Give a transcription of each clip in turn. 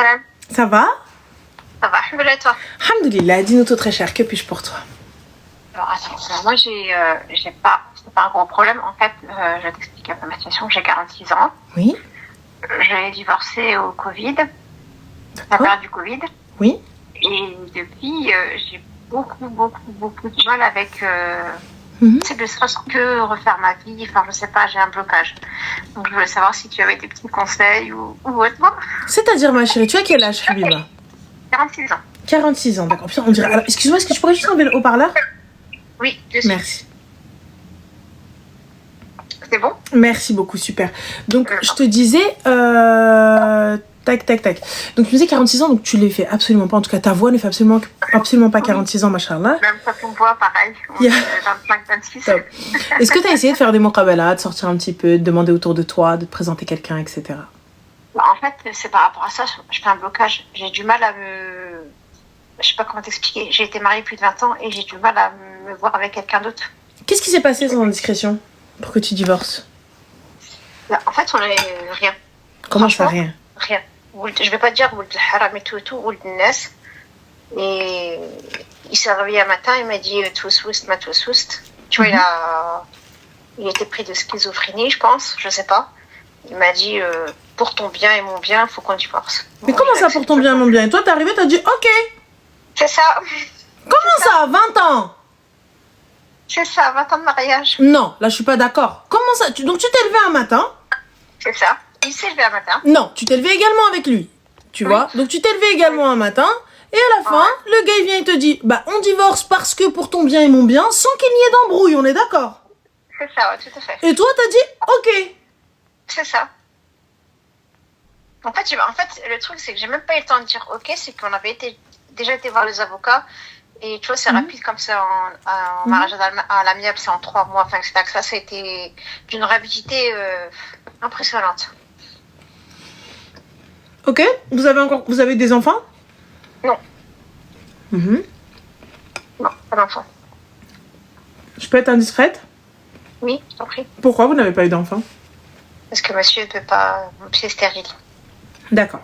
salam. Ça va? Ça va, alhamdoulilah, toi? Alhamdoulilah, dis-nous tout très cher, que puis-je pour toi? Alors, attends, moi, c'est pas un gros problème. En fait, je vais t'expliquer un peu ma situation. J'ai 46 ans. Oui. J'ai divorcé au Covid, la période du Covid. Oui. Et depuis, j'ai beaucoup de mal avec, c'est de serait-ce que refaire ma vie. Enfin, je sais pas, j'ai un blocage. Donc, je voulais savoir si tu avais des petits conseils ou autre. C'est-à-dire, ma chérie, tu as quel âge, Habiba? 46 ans. 46 ans, d'accord. Putain, on dirait... Alors, excuse-moi, est-ce que tu pourrais juste enlever le haut-parleur? Oui, je suis. Merci. C'est bon? Merci beaucoup, super. Donc, je te disais... Tac. Donc, tu me disais 46 ans, donc tu les fais absolument pas. En tout cas, ta voix ne fait absolument pas 46 ans, machallah. Même quand on voit, pareil. On Yeah. 25-26. Top. Est-ce que tu as essayé de faire des muqabalah, de sortir un petit peu, de demander autour de toi, de te présenter quelqu'un, etc. En fait, c'est par rapport à ça, je fais un blocage. J'ai du mal à me... Je sais pas comment t'expliquer. J'ai été mariée plus de 20 ans et j'ai du mal à me voir avec quelqu'un d'autre. Qu'est-ce qui s'est passé sans indiscrétion pour que tu divorces? En fait, on est rien. Comment ça, rien? Rien. Je vais pas dire ould haram et tout, ould nas. Et il s'est réveillé un matin, il m'a dit Toussoust, ma Toussoust. Tu vois, il était pris de schizophrénie, je pense, je sais pas. Il m'a dit pour ton bien et mon bien, il faut qu'on divorce. Mais comment ça pour ton bien et mon bien? Et toi, t'es arrivé, t'as dit ok. C'est ça. Comment ça, 20 ans? C'est ça, 20 ans de mariage. Non, là je suis pas d'accord. Comment ça? Donc tu t'es levé un matin? C'est ça. Il s'est levé un matin. Non, tu t'es levé également avec lui. Tu vois? Donc tu t'es levé également un matin. Et à la fin, le gars il vient et te dit bah on divorce parce que pour ton bien et mon bien, sans qu'il n'y ait d'embrouille, on est d'accord? C'est ça, ouais, tout à fait. Et toi t'as dit ok. C'est ça. En fait, le truc c'est que j'ai même pas eu le temps de dire ok, c'est qu'on avait déjà été voir les avocats. Et tu vois, c'est rapide comme ça en mariage à l'amiable, c'est en 3 mois. Enfin, etc. Ça a été d'une rapidité impressionnante. Ok, vous avez des enfants? Non. Mhm. Non, pas d'enfant. Je peux être indiscrète? Oui, je t'en prie. Pourquoi vous n'avez pas eu d'enfant? Parce que monsieur ne peut pas... Monsieur est stérile. D'accord.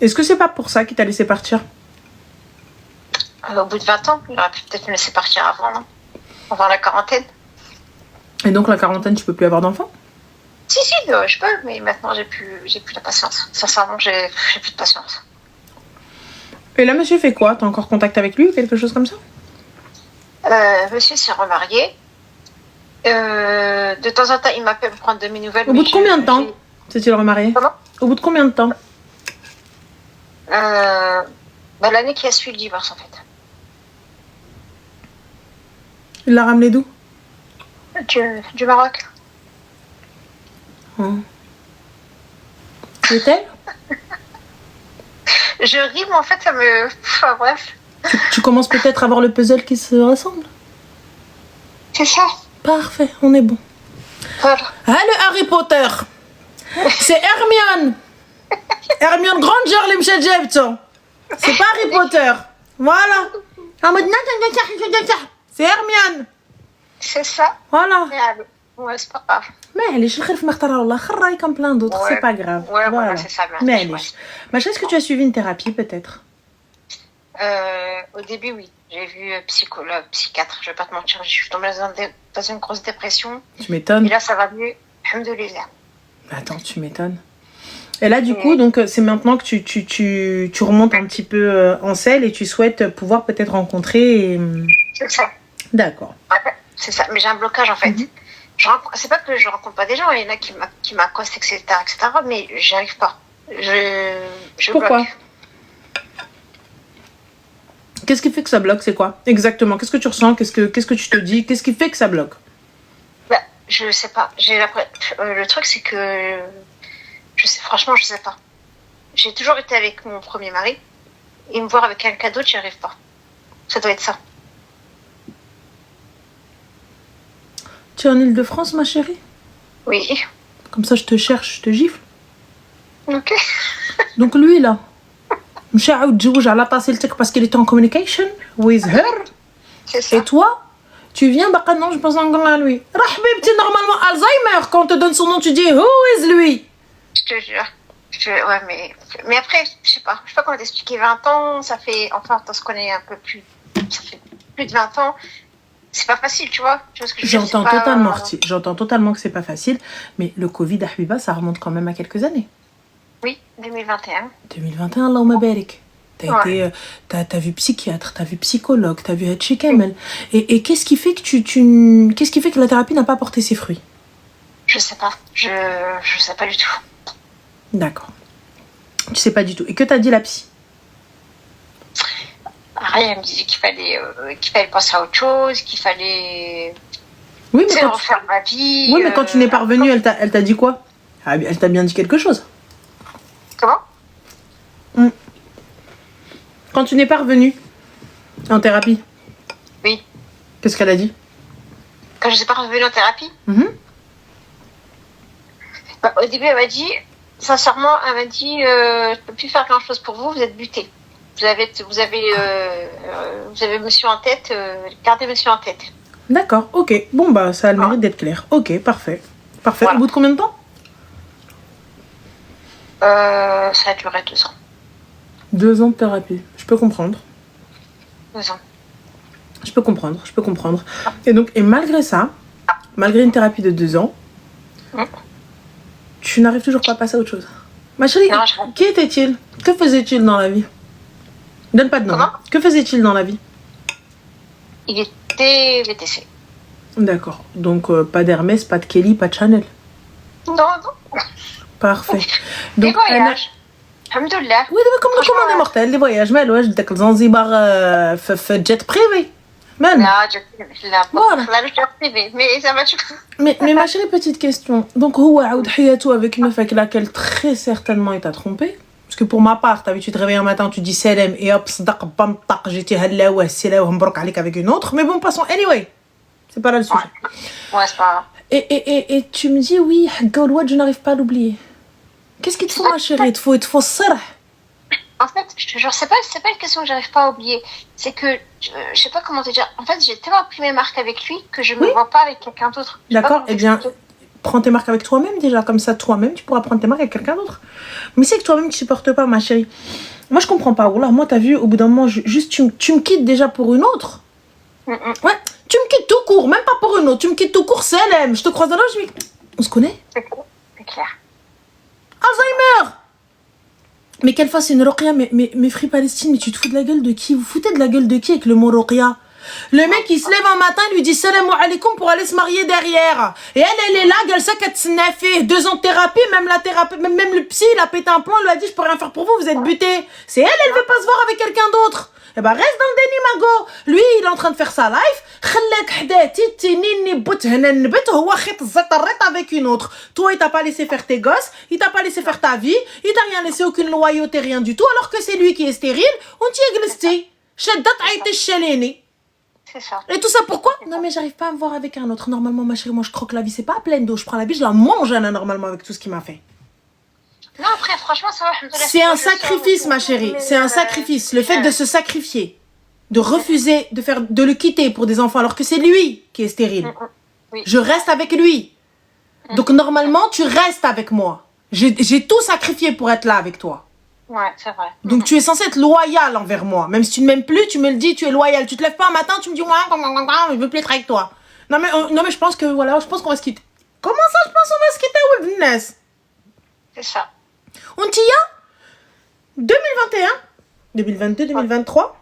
Est-ce que c'est pas pour ça qu'il t'a laissé partir? Au bout de 20 ans, il aurait pu peut-être me laisser partir avant, non? Avant la quarantaine. Et donc la quarantaine, tu peux plus avoir d'enfant? Si, je peux, mais maintenant j'ai plus la patience. Sincèrement, j'ai plus de patience. Et là, monsieur fait quoi? T'as encore contact avec lui ou quelque chose comme ça? Monsieur s'est remarié. De temps en temps, il m'appelle pour prendre de mes nouvelles. Au bout de combien de temps s'est-il remarié? Comment? Au bout de combien de temps? L'année qui a suivi le divorce, en fait. Il l'a ramené d'où? Du Maroc. L'hôtel? Je ris, mais en fait, ça me... Enfin, bref. Tu commences peut-être à voir le puzzle qui se ressemble? C'est ça. Parfait, on est bon. Voilà. Ah, le Harry Potter! C'est Hermione! Hermione Granger, les Michel Jebson! C'est pas Harry Potter! Voilà! En mode c'est Hermione! C'est ça. Voilà! Ouais, c'est pas grave. معليش الخير في مختار الله خراي comme plein d'autres, c'est pas grave. Ouais, voilà, c'est ça. معليش. Macha, est-ce que tu as suivi une thérapie peut-être? Au début, oui. J'ai vu psychologue, psychiatre, je vais pas te mentir. Je suis tombée dans une grosse dépression. Tu m'étonnes. Et là, ça va mieux. Alhamdoulilah. Attends, tu m'étonnes. Et là, du coup, donc c'est maintenant que tu remontes un petit peu en selle et tu souhaites pouvoir peut-être rencontrer. C'est ça. D'accord. Ouais, c'est ça. Mais j'ai un blocage en fait. C'est pas que je rencontre pas des gens, il y en a qui m'accostent, etc., mais j'y arrive pas. Je Pourquoi bloque. Qu'est-ce qui fait que ça bloque? C'est quoi exactement? Qu'est-ce que tu ressens? Qu'est-ce que tu te dis? Qu'est-ce qui fait que ça bloque? Je sais pas. Le truc, c'est que franchement, je sais pas. J'ai toujours été avec mon premier mari et me voir avec quelqu'un d'autre, j'y arrive pas. Ça doit être ça. Tu es en Île-de-France, ma chérie? Oui. Comme ça, je te cherche, je te gifle. Ok. Donc lui, là, مشى عاود تزوج على طاسيلتك parce qu'il était en communication with her. C'est ça. Et toi, tu viens, bah non, je pense encore à lui. Rahbibti, normalement Alzheimer, quand on te donne son nom, tu dis who is lui? Je te jure. Ouais, mais après, je sais pas comment t'expliquer. 20 ans, ça fait, enfin, on se connaît un peu plus, ça fait plus de 20 ans. C'est pas facile, tu vois ce que je veux dire, J'entends totalement, j'entends totalement que c'est pas facile, mais le Covid, Habiba, ça remonte quand même à quelques années. Oui, 2021. 2021, Allahumma barik. T'as vu psychiatre, t'as vu psychologue, t'as vu Hatchi Kamel. Et qu'est-ce qui fait que qu'est-ce qui fait que la thérapie n'a pas porté ses fruits? Je sais pas. Je sais pas du tout. D'accord. Tu sais pas du tout. Et que t'as dit la psy? Rien, elle me disait qu'il fallait penser à autre chose, qu'il fallait oui, mais refaire ma vie. Oui, mais quand tu n'es pas revenue, elle t'a dit quoi? Elle t'a bien dit quelque chose. Comment? Quand tu n'es pas revenue en thérapie. Oui. Qu'est-ce qu'elle a dit? Quand je ne suis pas revenue en thérapie? Au début, elle m'a dit, sincèrement, je peux plus faire grand-chose pour vous, vous êtes butés. Vous avez monsieur en tête, gardez monsieur en tête. D'accord, ok. Bon, bah, ça a le mérite d'être clair. Ok, parfait. Parfait. Voilà. Au bout de combien de temps? Ça a duré 2 ans. 2 ans de thérapie. Je peux comprendre. 2 ans. Je peux comprendre. Et malgré ça, malgré une thérapie de 2 ans, tu n'arrives toujours pas à passer à autre chose. Ma chérie, qui était-il? Que faisait-il dans la vie? Donne pas de nom. Comment? Que faisait-il dans la vie? Il était VTC. D'accord. Donc, pas d'Hermès, pas de Kelly, pas de Chanel. Non. Parfait. Donc, les voyages. Alhamdoulilah. Oui, comme on est mortel, les voyages. Mais ouais, je Zanzibar fait jet privé. Voilà. Mais ça va mais ma chérie, petite question. Donc, avec une meuf avec laquelle très certainement il t'a trompé. Parce que pour ma part, tu te réveilles un matin, tu dis salam et hop, sadaq, bam, tak, j'étais halawa, silawa, mbrok alik avec une autre. Mais bon, passons. Anyway, c'est pas là le sujet. Ouais, c'est pas grave. Et tu me dis, oui, Gaulois, je n'arrive pas à l'oublier. Qu'est-ce qu'il te faut, ma chérie? Il te faut ça. En fait, je te jure, c'est pas une question que j'arrive pas à oublier. C'est que, je sais pas comment te dire. En fait, j'ai tellement pris mes marques avec lui que je me vois pas avec quelqu'un d'autre. D'accord, eh bien, prends tes marques avec toi-même déjà. Comme ça, toi-même, tu pourras prendre tes marques avec quelqu'un d'autre. Mais c'est que toi-même, tu supportes pas, ma chérie. Moi, je comprends pas. Oula, moi, t'as vu, au bout d'un moment, juste, tu me quittes déjà pour une autre. Ouais, tu me quittes tout court, même pas pour une autre. Tu me quittes tout court, Salem. Je te croise dans l'œil, je me dis, on se connaît? C'est clair. Alzheimer! Mais qu'elle fasse une Roqia, mais Free Palestine, mais tu te fous de la gueule de qui? Vous foutez de la gueule de qui avec le mot Roqia? Le mec, il se lève un matin, il lui dit salam alaikum pour aller se marier derrière. Et elle est là, elle sait qu'elle s'en a fait 2 ans de thérapie, même le psy, il a pété un plomb, il lui a dit je peux rien faire pour vous, vous êtes butés. C'est elle veut pas se voir avec quelqu'un d'autre. Eh ben, reste dans le déni, Mago. Lui, il est en train de faire sa life. Avec une autre. Toi, il t'a pas laissé faire tes gosses, il t'a pas laissé faire ta vie, il t'a rien laissé, aucune loyauté, rien du tout, alors que c'est lui qui est stérile. On t'y est glissé. C'est ça. Et tout ça pourquoi? Non mais j'arrive pas à me voir avec un autre. Normalement ma chérie, moi je croque la vie, c'est pas pleine d'eau. Je prends la vie, je la mange là, normalement avec tout ce qu'il m'a fait. Non après franchement ça va. C'est un sacrifice ma chérie, c'est un sacrifice. Le fait de se sacrifier, de refuser de le quitter pour des enfants alors que c'est lui qui est stérile. Oui. Je reste avec lui. Donc normalement tu restes avec moi. J'ai tout sacrifié pour être là avec toi. Ouais, c'est vrai. Donc tu es censé être loyal envers moi. Même si tu ne m'aimes plus, tu me le dis, tu es loyal. Tu te lèves pas un matin, tu me dis je veux plus être avec toi. Non mais je pense que voilà, je pense qu'on va se quitter. Comment ça je pense qu'on va se quitter, Wilness? C'est ça. On t'y a 2021, 2022, 2023.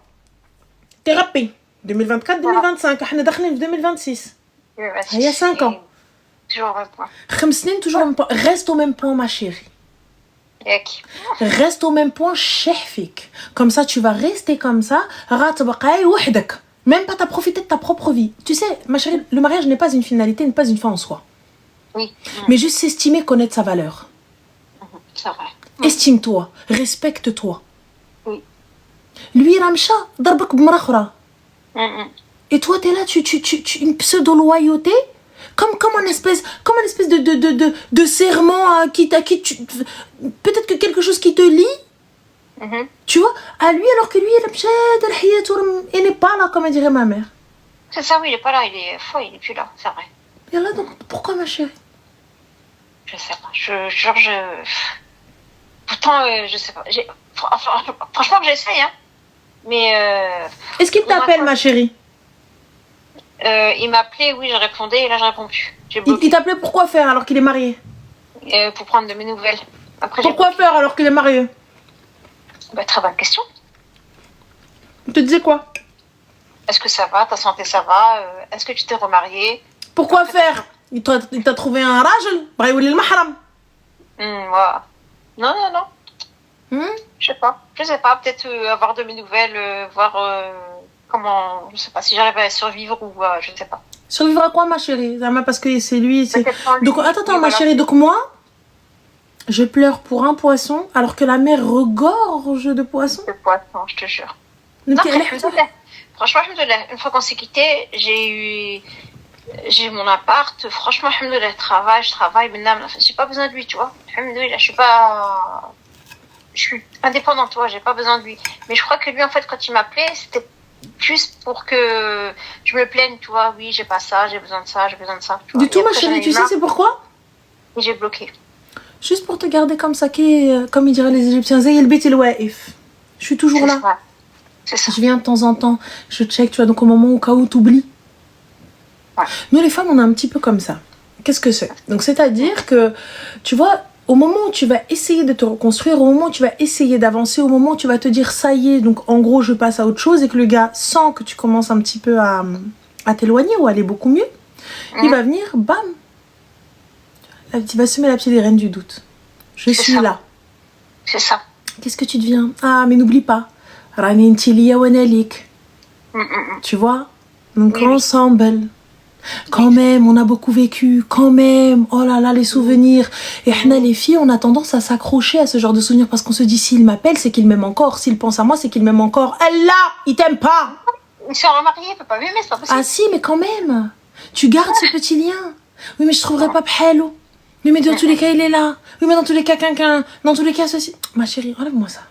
Thérapie. 2024, 2025. On est dans 2026. Il y a 5 ans. Toujours au même point. 5 سنين, toujours au même point. Reste au même point, ma chérie. Reste au même point, chefik. Comme ça, tu vas rester comme ça. Même pas t'as profité de ta propre vie. Tu sais, ma chérie, le mariage n'est pas une finalité, n'est pas une fin en soi. Oui. Mais juste s'estimer, connaître sa valeur. C'est vrai. Estime-toi, respecte-toi. Oui. Lui, Ramcha, darbak b'mrakhra. Et toi, t'es là, tu une pseudo-loyauté. Comme une espèce de serment peut-être que quelque chose qui te lie, tu vois, à lui, alors que lui, il n'est pas là, comme dirait ma mère. C'est ça, oui, il est pas là, il est plus là, c'est vrai. Et là, donc, pourquoi ma chérie? Je sais pas, Pourtant, je sais pas. Franchement, j'essaye, hein. Mais. Est-ce qu'il t'appelle, ma chérie? Il m'appelait, oui, je répondais, et là, je réponds plus. Il t'appelait pourquoi faire alors qu'il est marié? Pour prendre de mes nouvelles. Après, pourquoi faire alors qu'il est marié? Bah, très bonne question. Il te disait quoi? Est-ce que ça va? Ta santé, ça va? Est-ce que tu t'es remarié? Pourquoi faire? Il t'a trouvé un rajul? Braïouli al-mahram. Voilà. Non. Je sais pas. Peut-être avoir de mes nouvelles, voir comment. Je sais pas si j'arrive à survivre ou je sais pas. Survivre à quoi, ma chérie? Parce que c'est lui. Donc, attends, ma chérie. Donc, moi, je pleure pour un poisson alors que la mer regorge de poissons. De poissons, je te jure. Donc, franchement, une fois qu'on s'est quittés, j'ai mon appart. Franchement, je travaille. Maintenant, j'ai pas besoin de lui, tu vois. Je suis indépendante, tu vois, j'ai pas besoin de lui. Mais je crois que lui, en fait, quand il m'appelait, c'était plus pour que je me plaigne, tu vois. Oui, j'ai pas ça, j'ai besoin de ça, j'ai besoin de ça. Du tout, ma chérie, tu sais, c'est pourquoi? Et j'ai bloqué. Juste pour te garder comme ça, comme ils diraient les Égyptiens, Zay el-Beit el-Waif. Je suis toujours là. Ça. C'est ça. Je viens de temps en temps, je check, tu vois, donc au moment au cas où t'oublies. Ouais. Nous, les femmes, on est un petit peu comme ça. Qu'est-ce que c'est? Donc, c'est-à-dire que, tu vois, au moment où tu vas essayer de te reconstruire, au moment où tu vas essayer d'avancer, au moment où tu vas te dire, ça y est, donc en gros, je passe à autre chose, et que le gars sent que tu commences un petit peu à t'éloigner ou à aller beaucoup mieux, il va venir, bam. Là, tu vas semer la pied des reines du doute. Je suis là. C'est ça. Qu'est-ce que tu deviens? Ah, mais n'oublie pas. Rani Ntilia Wanalik. Tu vois? Donc, ensemble. Quand même, on a beaucoup vécu. Quand même. Oh là là, les souvenirs. Et les filles, on a tendance à s'accrocher à ce genre de souvenirs parce qu'on se dit, s'il m'appelle, c'est qu'il m'aime encore. S'il pense à moi, c'est qu'il m'aime encore. Elle là, il t'aime pas. Il s'est remarié, il peut pas m'aimer, c'est pas possible. Ah si, mais quand même. Tu gardes ce petit lien. Oui, mais je trouverais pas Phalo. Oui, mais dans tous les cas, il est là. Oui, mais dans tous les cas, quelqu'un. Dans tous les cas, ceci. Ma chérie, enlève-moi ça.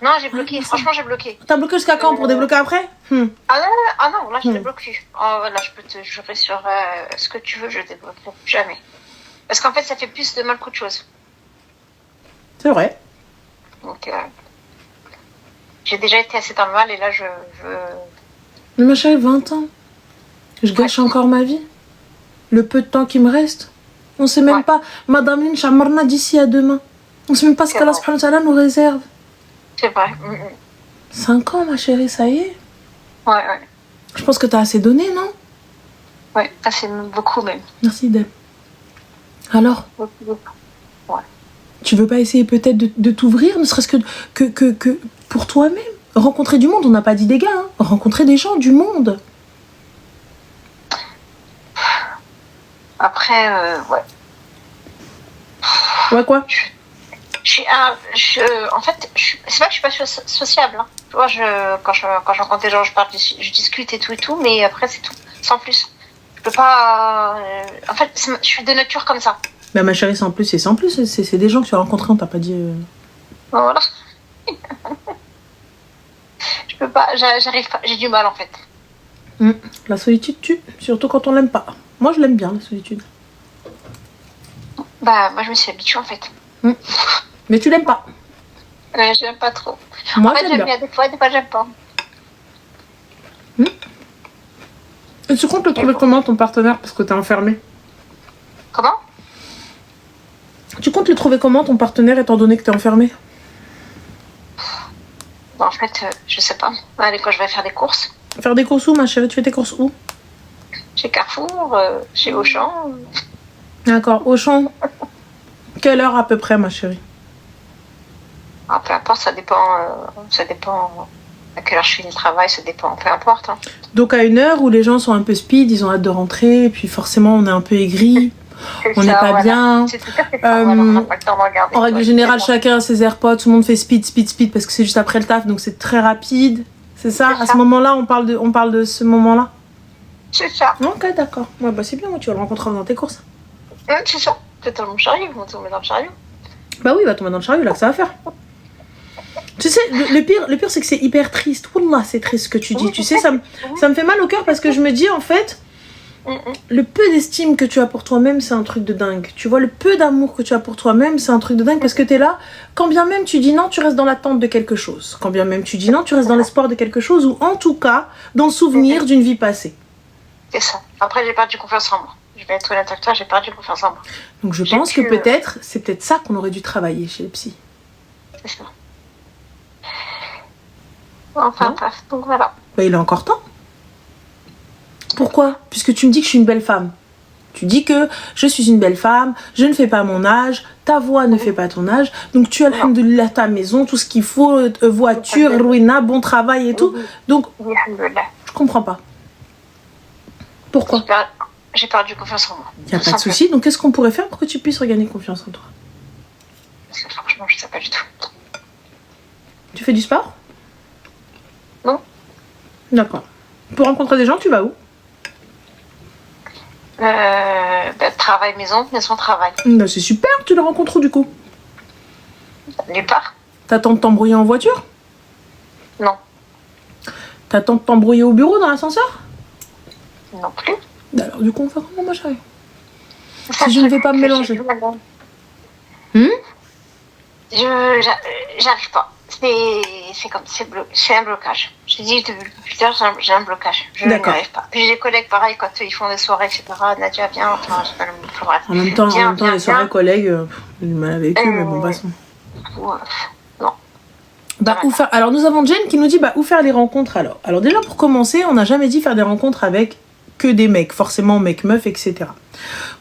Non, j'ai bloqué. Franchement, j'ai bloqué. T'as bloqué jusqu'à quand pour débloquer après? Ah non, là, je débloque plus. Oh, là, je peux te jurer sur ce que tu veux, je débloquerai jamais. Parce qu'en fait, ça fait plus de mal qu'autre chose. C'est vrai. Donc, j'ai déjà été assez dans le mal et là, je veux... Mais ma chérie, 20 ans. Je gâche encore ma vie. Le peu de temps qui me reste. On sait même pas. Madame Lynch a marna d'ici à demain. On sait même pas ce qu'Allah subhanahu wa ta'ala nous réserve. C'est vrai. 5 ans, ma chérie, ça y est. Ouais. Je pense que t'as assez donné, non? Ouais, assez beaucoup même. Merci, Deb. Alors? Beaucoup. Ouais. Tu veux pas essayer peut-être de t'ouvrir, ne serait-ce que pour toi-même? Rencontrer du monde, on n'a pas dit des gars, hein. Rencontrer des gens, du monde. Après, ouais. Ouais, quoi? En fait, c'est pas que je suis pas sociable. Hein. Tu vois, quand je rencontre des gens, je parle, je discute et tout, mais après, c'est tout. Sans plus. Je peux pas. En fait, je suis de nature comme ça. Bah, ma chérie, sans plus, c'est sans plus. C'est des gens que tu as rencontrés, on t'a pas dit. Voilà. Je peux pas, j'arrive pas, j'ai du mal en fait. La solitude tue, surtout quand on l'aime pas. Moi, je l'aime bien, la solitude. Bah, moi, je me suis habituée en fait. Mais tu l'aimes pas? J'aime pas trop. Moi, en fait, j'aime bien des fois, j'aime pas. Et tu comptes le trouver comment, ton partenaire, parce que t'es enfermée? Comment? Tu comptes le trouver comment, ton partenaire, étant donné que t'es enfermée? Bon, en fait, je sais pas. Allez, quand je vais faire des courses. Faire des courses où, ma chérie? Tu fais tes courses où? Chez Carrefour, chez Auchan. D'accord, Auchan. Quelle heure à peu près, ma chérie? Ah, peu importe, ça dépend à quelle heure je finis le travail, ça dépend, peu importe. Hein. Donc à une heure où les gens sont un peu speed, ils ont hâte de rentrer, et puis forcément on est un peu aigri, on n'est pas bien. C'est tout à fait ça, voilà, on n'a pas le temps de regarder. En règle générale, chacun a ses AirPods, tout le monde fait speed parce que c'est juste après le taf, donc c'est très rapide. C'est ça? À ce moment-là, on parle de ce moment-là? C'est ça. Ok, d'accord. Ouais, bah c'est bien, moi, tu vas le rencontrer dans tes courses. C'est ça. Peut-être dans le chariot, on va tomber dans le chariot. Bah oui, il va tomber dans le chariot, là, que ça va faire. Tu sais, le pire, c'est que c'est hyper triste. Wallah, c'est triste ce que tu dis. Tu sais, ça me fait mal au cœur parce que je me dis, en fait, Le peu d'estime que tu as pour toi-même, c'est un truc de dingue. Tu vois, le peu d'amour que tu as pour toi-même, c'est un truc de dingue parce que tu es là, quand bien même tu dis non, tu restes dans l'attente de quelque chose. Quand bien même tu dis non, tu restes dans l'espoir de quelque chose ou en tout cas, dans le souvenir d'une vie passée. C'est ça. Après, j'ai perdu confiance en moi. Je vais être honnête avec toi, j'ai perdu confiance en moi. Donc je pense que peut-être, c'est peut-être ça qu'on aurait dû travailler chez le psy. C'est ça. Enfin, bref, donc voilà. Bah, il est encore temps. Pourquoi ? Puisque tu me dis que je suis une belle femme. Tu dis que je suis une belle femme, je ne fais pas mon âge, ta voix ne fait pas ton âge, donc tu as alhamdoulilah ta maison, tout ce qu'il faut, voiture, ruina, bon travail et tout. Donc, je comprends pas. Pourquoi ? J'ai perdu confiance en moi. Il n'y a pas de souci, donc qu'est-ce qu'on pourrait faire pour que tu puisses regagner confiance en toi ? Parce que franchement, je ne sais pas du tout. Tu fais du sport ? Non. D'accord. Pour rencontrer des gens, tu vas où ? Travail, maison, travail. Bah, c'est super, tu les rencontres où du coup ? Nulle part. T'attends de t'embrouiller en voiture ? Non. T'attends de t'embrouiller au bureau dans l'ascenseur ? Non plus. Alors du coup, on fait comment, ma chérie ? Si je ne vais pas me mélanger. J'arrive pas. C'est un blocage. Je dis depuis plus tard, j'ai un blocage. Je n'y arrive pas. Puis j'ai des collègues pareil quand ils font des soirées, etc. Nadia, viens, enfin, bref. En même temps, les soirées collègues, j'ai mal avec eux, mais bon, passons. Non. Bah, où faire... Alors nous avons Jen qui nous dit où faire les rencontres alors. Alors déjà pour commencer, on n'a jamais dit faire des rencontres avec que des mecs, forcément mec, meuf, etc.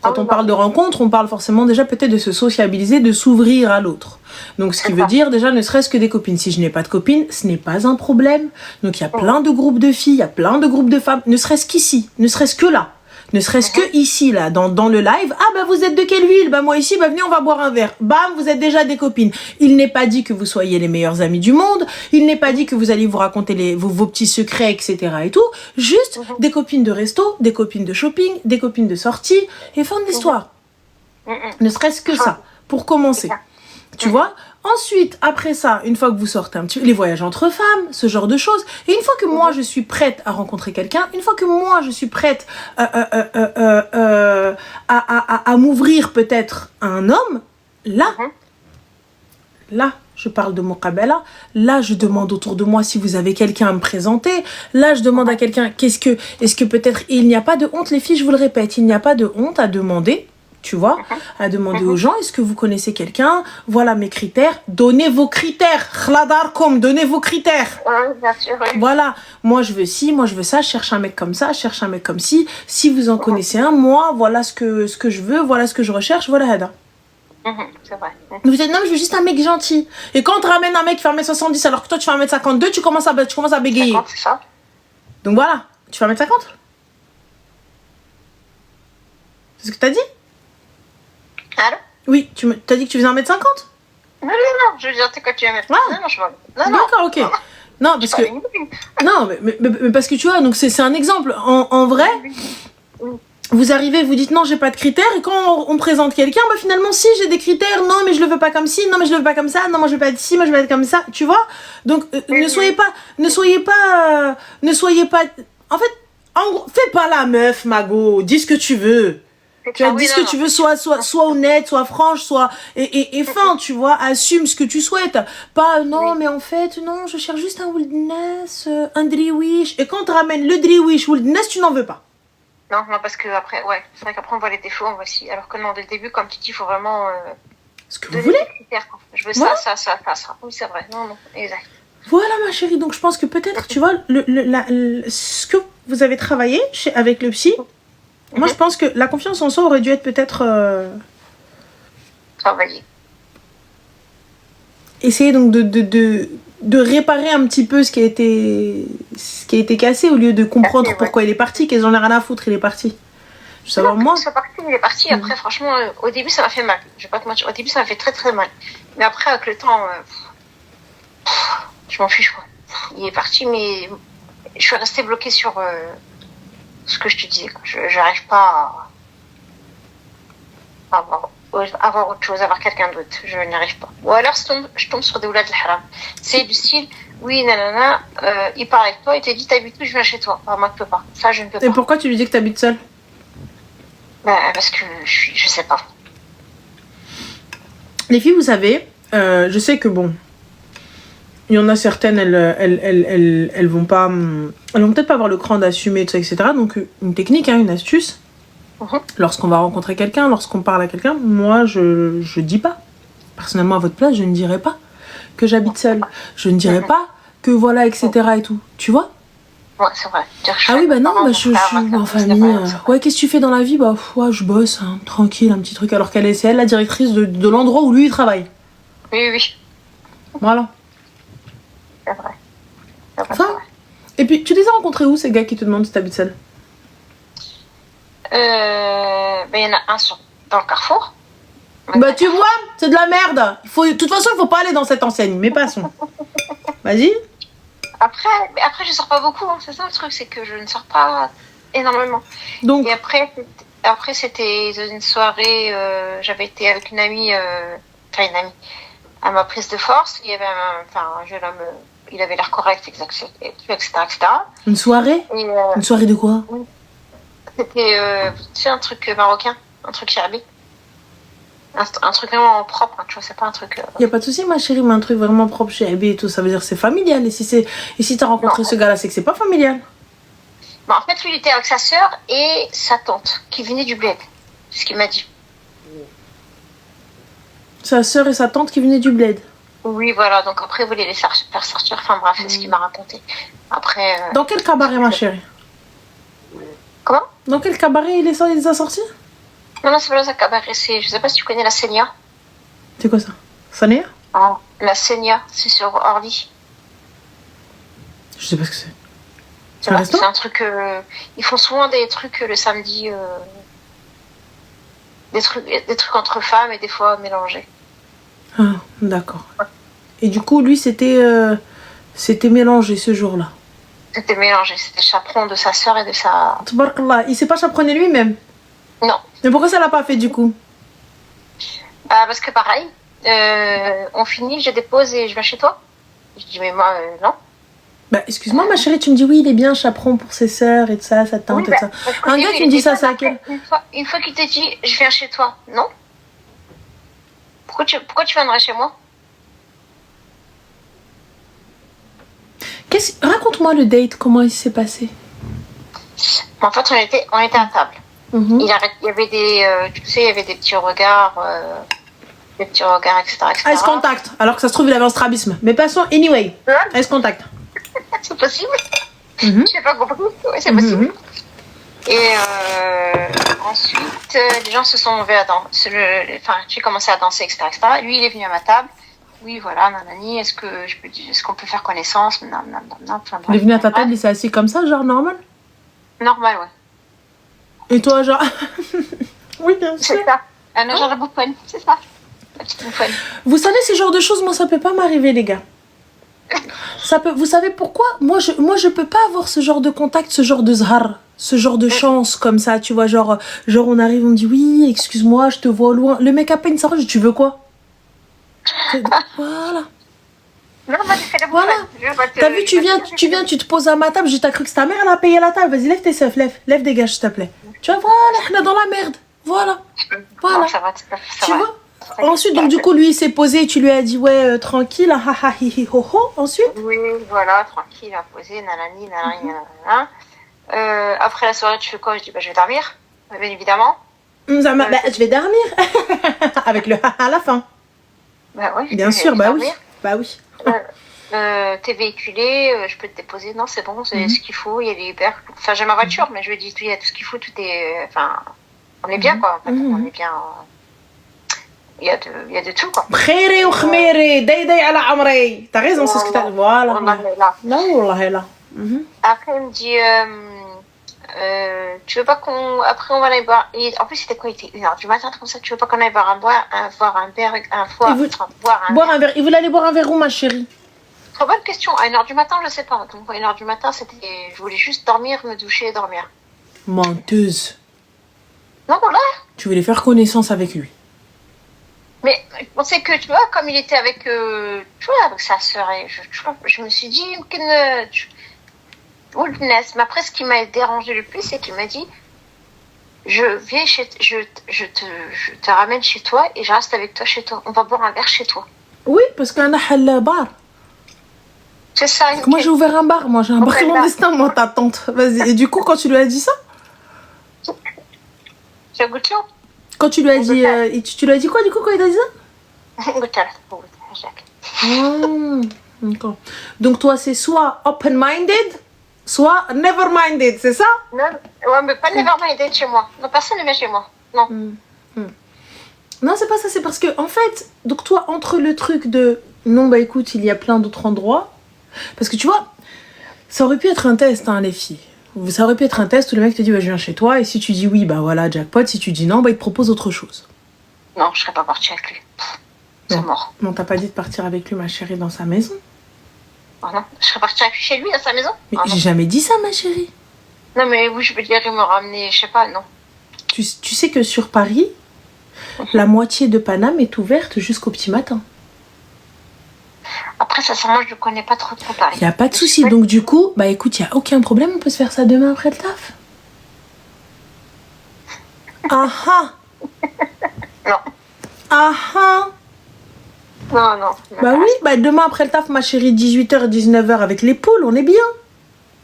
Quand on parle de rencontres, on parle forcément déjà peut-être de se sociabiliser, de s'ouvrir à l'autre. Donc ce qui veut dire déjà ne serait-ce que des copines. Si je n'ai pas de copines, ce n'est pas un problème. Donc il y a plein de groupes de filles, il y a plein de groupes de femmes, ne serait-ce qu'ici, ne serait-ce que là. Ne serait-ce que ici, là, dans le live. Ah, bah, vous êtes de quelle ville ? Bah, moi, ici, bah, venez, on va boire un verre. Bam, vous êtes déjà des copines. Il n'est pas dit que vous soyez les meilleurs amis du monde. Il n'est pas dit que vous allez vous raconter vos petits secrets, etc. et tout. Juste des copines de resto, des copines de shopping, des copines de sortie. Et fin de l'histoire. Ne serait-ce que ça. Pour commencer. Tu vois ? Ensuite, après ça, une fois que vous sortez un petit peu, les voyages entre femmes, ce genre de choses. Et une fois que moi, je suis prête à rencontrer quelqu'un, une fois que moi, je suis prête à m'ouvrir peut-être à un homme, là, je parle de mon qabala, là, je demande autour de moi si vous avez quelqu'un à me présenter. Là, je demande à quelqu'un, est-ce que peut-être, il n'y a pas de honte, les filles, je vous le répète, il n'y a pas de honte à demander. Tu vois, à demander aux gens, est-ce que vous connaissez quelqu'un ? Voilà mes critères. Donnez vos critères. Khladarkom, donnez vos critères. Bien sûr, oui. Voilà, moi je veux ci, moi je veux ça, je cherche un mec comme ça, je cherche un mec comme ci. Si vous en connaissez un, moi, voilà ce que je veux, voilà ce que je recherche, voilà Hada. C'est vrai. Vous dites non, mais je veux juste un mec gentil. Et quand on te ramène un mec qui fait 1m70 alors que toi tu fais 1m52, tu commences à bégayer. 50, c'est ça. Donc voilà, tu fais 1m50 ? C'est ce que t'as dit ? Allô ? Oui, t'as dit que tu faisais 1m50 ? Non, je veux dire, t'es quoi, tu vas mettre. Non, je vois. Non. D'accord, ok. Non, parce que. Non, mais parce que tu vois, donc c'est un exemple. En vrai, vous arrivez, vous dites non, j'ai pas de critères, et quand on présente quelqu'un, bah finalement, si j'ai des critères, non, mais je le veux pas comme ci, non, mais je le veux pas comme ça, non, moi je veux pas être ci, moi je veux être comme ça, tu vois. Donc, ne soyez pas. En fait, en gros, fais pas la meuf, Mago, dis ce que tu veux. Tu as dit ce que tu veux, soit honnête, soit franche, soit et fin, tu vois, assume ce que tu souhaites. Pas non, mais en fait, non, je cherche juste un wildness, un driwish. Et quand on te ramène le driwish wildness, tu n'en veux pas. Non, parce que après, c'est vrai qu'après on voit les défauts, on voit si. Alors que non, dès le début, comme tu dis, il faut vraiment. Ce que vous voulez. Critères, quoi. Je veux voilà. ça. Oui, c'est vrai. Non, exact. Voilà, ma chérie. Donc je pense que peut-être, tu vois, ce que vous avez travaillé avec le psy. Moi, je pense que la confiance en soi aurait dû être peut-être... Travailler. Essayer donc de réparer un petit peu ce qui a été cassé au lieu de comprendre pourquoi il est parti, qu'ils en ont rien à foutre, il est parti. Je veux savoir moi. Il est parti. Après, franchement, au début, ça m'a fait mal. Je vais pas te mentir. Au début, ça m'a fait très très mal. Mais après, avec le temps, je m'en fiche, quoi. Il est parti, mais je suis restée bloquée sur... ce que je te disais, je n'arrive pas à avoir autre chose, à avoir quelqu'un d'autre, je n'y arrive pas. Ou alors je tombe sur des oulad al-haram. C'est du style, oui, nanana, il parle avec toi, il te dit t'habites où, je viens chez toi. Ah, moi je peux pas, ça je ne peux pas. Et pourquoi tu lui dis que t'habites seule ? Parce que je sais pas. Les filles, vous savez, je sais que bon, il y en a certaines, elles vont pas, elles vont peut-être pas avoir le cran d'assumer tout ça, etc. Donc une technique, hein, une astuce. Lorsqu'on va rencontrer quelqu'un, lorsqu'on parle à quelqu'un, moi je dis pas. Personnellement, à votre place, je ne dirais pas que j'habite seule. Je ne dirais pas que voilà, etc. et tout. Tu vois? Ouais, c'est vrai. Ah oui, bah non, bah, je suis en famille. Ouais, qu'est-ce que tu fais dans la vie? Bah, ouais, je bosse, hein, tranquille, un petit truc. Alors qu'elle est, c'est elle la directrice de l'endroit où lui il travaille. Oui. Voilà. C'est vrai. Enfin, et puis, tu les as rencontrés où, ces gars qui te demandent si t'habites seule? Il y en a un dans le Carrefour. Bah, tu vois, c'est de la merde. De toute façon, il faut pas aller dans cette enseigne, mais passons. Vas-y. Après, je sors pas beaucoup. Hein. C'est ça le truc, c'est que je ne sors pas énormément. Donc. Et après c'était une soirée. J'avais été avec une amie, une amie, à ma prise de force. Il y avait un jeune homme. Il avait l'air correct, etc. Une soirée. Une soirée de quoi? C'était, tu sais, un truc marocain, un truc charabé. Un truc vraiment propre, hein, tu vois, c'est pas un truc... Y a pas de souci, ma chérie, mais un truc vraiment propre chez Abby et tout, ça veut dire que c'est familial. Et si t'as rencontré ce gars-là, c'est que c'est pas familial. Bah, en fait, lui, il était avec sa sœur et sa tante, qui venaient du bled. C'est ce qu'il m'a dit. Sa sœur et sa tante qui venaient du bled. Oui, voilà, donc après, il voulait les faire sortir. Enfin bref, c'est ce qu'il m'a raconté. Après... Dans quel cabaret, ma chérie? Comment? Dans quel cabaret il les a sortis? Non, c'est pas dans un cabaret, je sais pas si tu connais la Senia. C'est quoi ça? Sania? Ah, la Senia, c'est sur Orly. Je sais pas ce que c'est. C'est un truc... ils font souvent des trucs le samedi... des trucs entre femmes et des fois mélangés. Ah, d'accord. Et du coup, lui, c'était mélangé ce jour-là. C'était mélangé, c'était chaperon de sa sœur et de sa... Tabarakallah, il s'est pas chaperonné lui-même? Non. Mais pourquoi ça l'a pas fait du coup? Parce que pareil, on finit, je dépose et je vais chez toi. Je dis mais moi non. Bah excuse-moi ma chérie, tu me dis oui il est bien chaperon pour ses sœurs et tout ça, sa tante et tout ça. Un gars qui me dit ça, c'est à quel? Une fois qu'il te dit je viens chez toi, non. Pourquoi tu viendrais chez moi? Raconte-moi le date, comment il s'est passé? En fait on était à table. Il y avait tu sais, il y avait des petits regards, etc. Eye contact, alors que ça se trouve il avait un strabisme. Mais passons, anyway, eye contact. C'est possible. Je sais pas compris, oui, c'est possible. Et ensuite, les gens se sont levés à danser. J'ai commencé à danser, etc. Lui, il est venu à ma table. Oui, voilà, nanani, est-ce qu'on peut faire connaissance? Non, il est venu à ta table, il s'est assis comme ça, genre normal? Normal, ouais. Et toi, genre... Oui, bien sûr. C'est ça. Genre la bouffonne, c'est ça. La petite bouffonne. Vous savez, ce genre de choses, moi, ça peut pas m'arriver, les gars. Vous savez pourquoi? Moi, je peux pas avoir ce genre de contact, ce genre de zhar, ce genre de chance comme ça, tu vois, genre on arrive, on me dit oui, excuse-moi, je te vois au loin. Le mec à peine s'arrange, tu veux quoi? Voilà. Non, moi, j'ai fait la voilà. T'as vu, tu viens, tu te poses à ma table, t'as cru que c'est ta mère, elle a payé la table. Vas-y, lève tes seufs, lève, dégage, s'il te plaît. Tu vois, voilà, on est dans la merde. Voilà. Non, ça va, tu vois? Ensuite, donc du coup, lui, il s'est posé et tu lui as dit, ouais, tranquille, ha ha hi hi ho ho. Ensuite? Oui, voilà, tranquille, à poser, nanani, nanani. Après la soirée, tu fais quoi? Je dis, bah, je vais dormir, bien évidemment. Je vais dormir. Avec le ha à la fin. Bah oui. Bien sûr, bah oui. Bah oui. T'es véhiculé, je peux te déposer. Non, c'est bon, c'est ce qu'il faut. Il y a les Uber. Enfin, j'ai ma voiture, mais je lui ai dit, il y a tout ce qu'il faut, tout est. Enfin, on est bien, quoi. En fait, on est bien. Il y a de tout, quoi. Khayri ou khmiri, day ala amri. T'as raison, c'est ce que t'as. Voilà. Là, wallah, là. Après, il me dit, tu veux pas qu'on. Après, on va aller boire. En plus, c'était quoi? Il était 1h du matin, comme ça. Tu veux pas qu'on aille boire un verre, boire un verre. Il voulait aller boire un verre où, ma chérie? Très bonne question. À 1h du matin, je sais pas. Donc, à 1h du matin, je voulais juste dormir, me doucher et dormir. Menteuse. Non, voilà. Tu voulais faire connaissance avec lui. Mais je pensais que, tu vois, comme il était avec, avec sa sœur, et je me suis dit, mais après, ce qui m'a dérangé le plus, c'est qu'il m'a dit, je te ramène chez toi et je reste avec toi chez toi. On va boire un verre chez toi. Oui, parce qu'on a un bar. C'est ça. Moi, j'ai ouvert un bar. Moi, j'ai un bar clandestin, moi, ta tante. Vas-y. Et du coup, quand tu lui as dit ça, j'ai goûté. quand tu lui as dit... tu lui as dit quoi, du coup, quand il t'a dit ça? D'accord. Donc, toi, c'est soit open-minded, soit never-minded, c'est ça? Non, ouais, mais pas never-minded chez moi. Non, personne ne vient chez moi. Non. Non, c'est pas ça. C'est parce que, en fait, donc toi, entre le truc de... Non, bah écoute, il y a plein d'autres endroits. Parce que tu vois, ça aurait pu être un test, hein, les filles. Ça aurait pu être un test où le mec te dit, bah, je viens chez toi. Et si tu dis oui, bah voilà, jackpot. Si tu dis non, bah il te propose autre chose. Non, je serais pas partie avec lui. C'est mort. Non, t'as pas dit de partir avec lui, ma chérie, dans sa maison. Oh non, je serais partie avec lui chez lui, dans sa maison. Mais j'ai jamais dit ça, ma chérie. Non, mais oui, je veux dire, il me ramener, je sais pas, non. Tu sais que sur Paris, la moitié de Paname est ouverte jusqu'au petit matin. Après, sincèrement, je ne connais pas trop Paris. Il n'y a pas de souci. Donc, du coup, bah écoute, il n'y a aucun problème. On peut se faire ça demain après le taf. Ah ah. Non. Ah ah. Non, non. Bah oui, bah demain après le taf, ma chérie, 18h, 19h avec les poules, on est bien.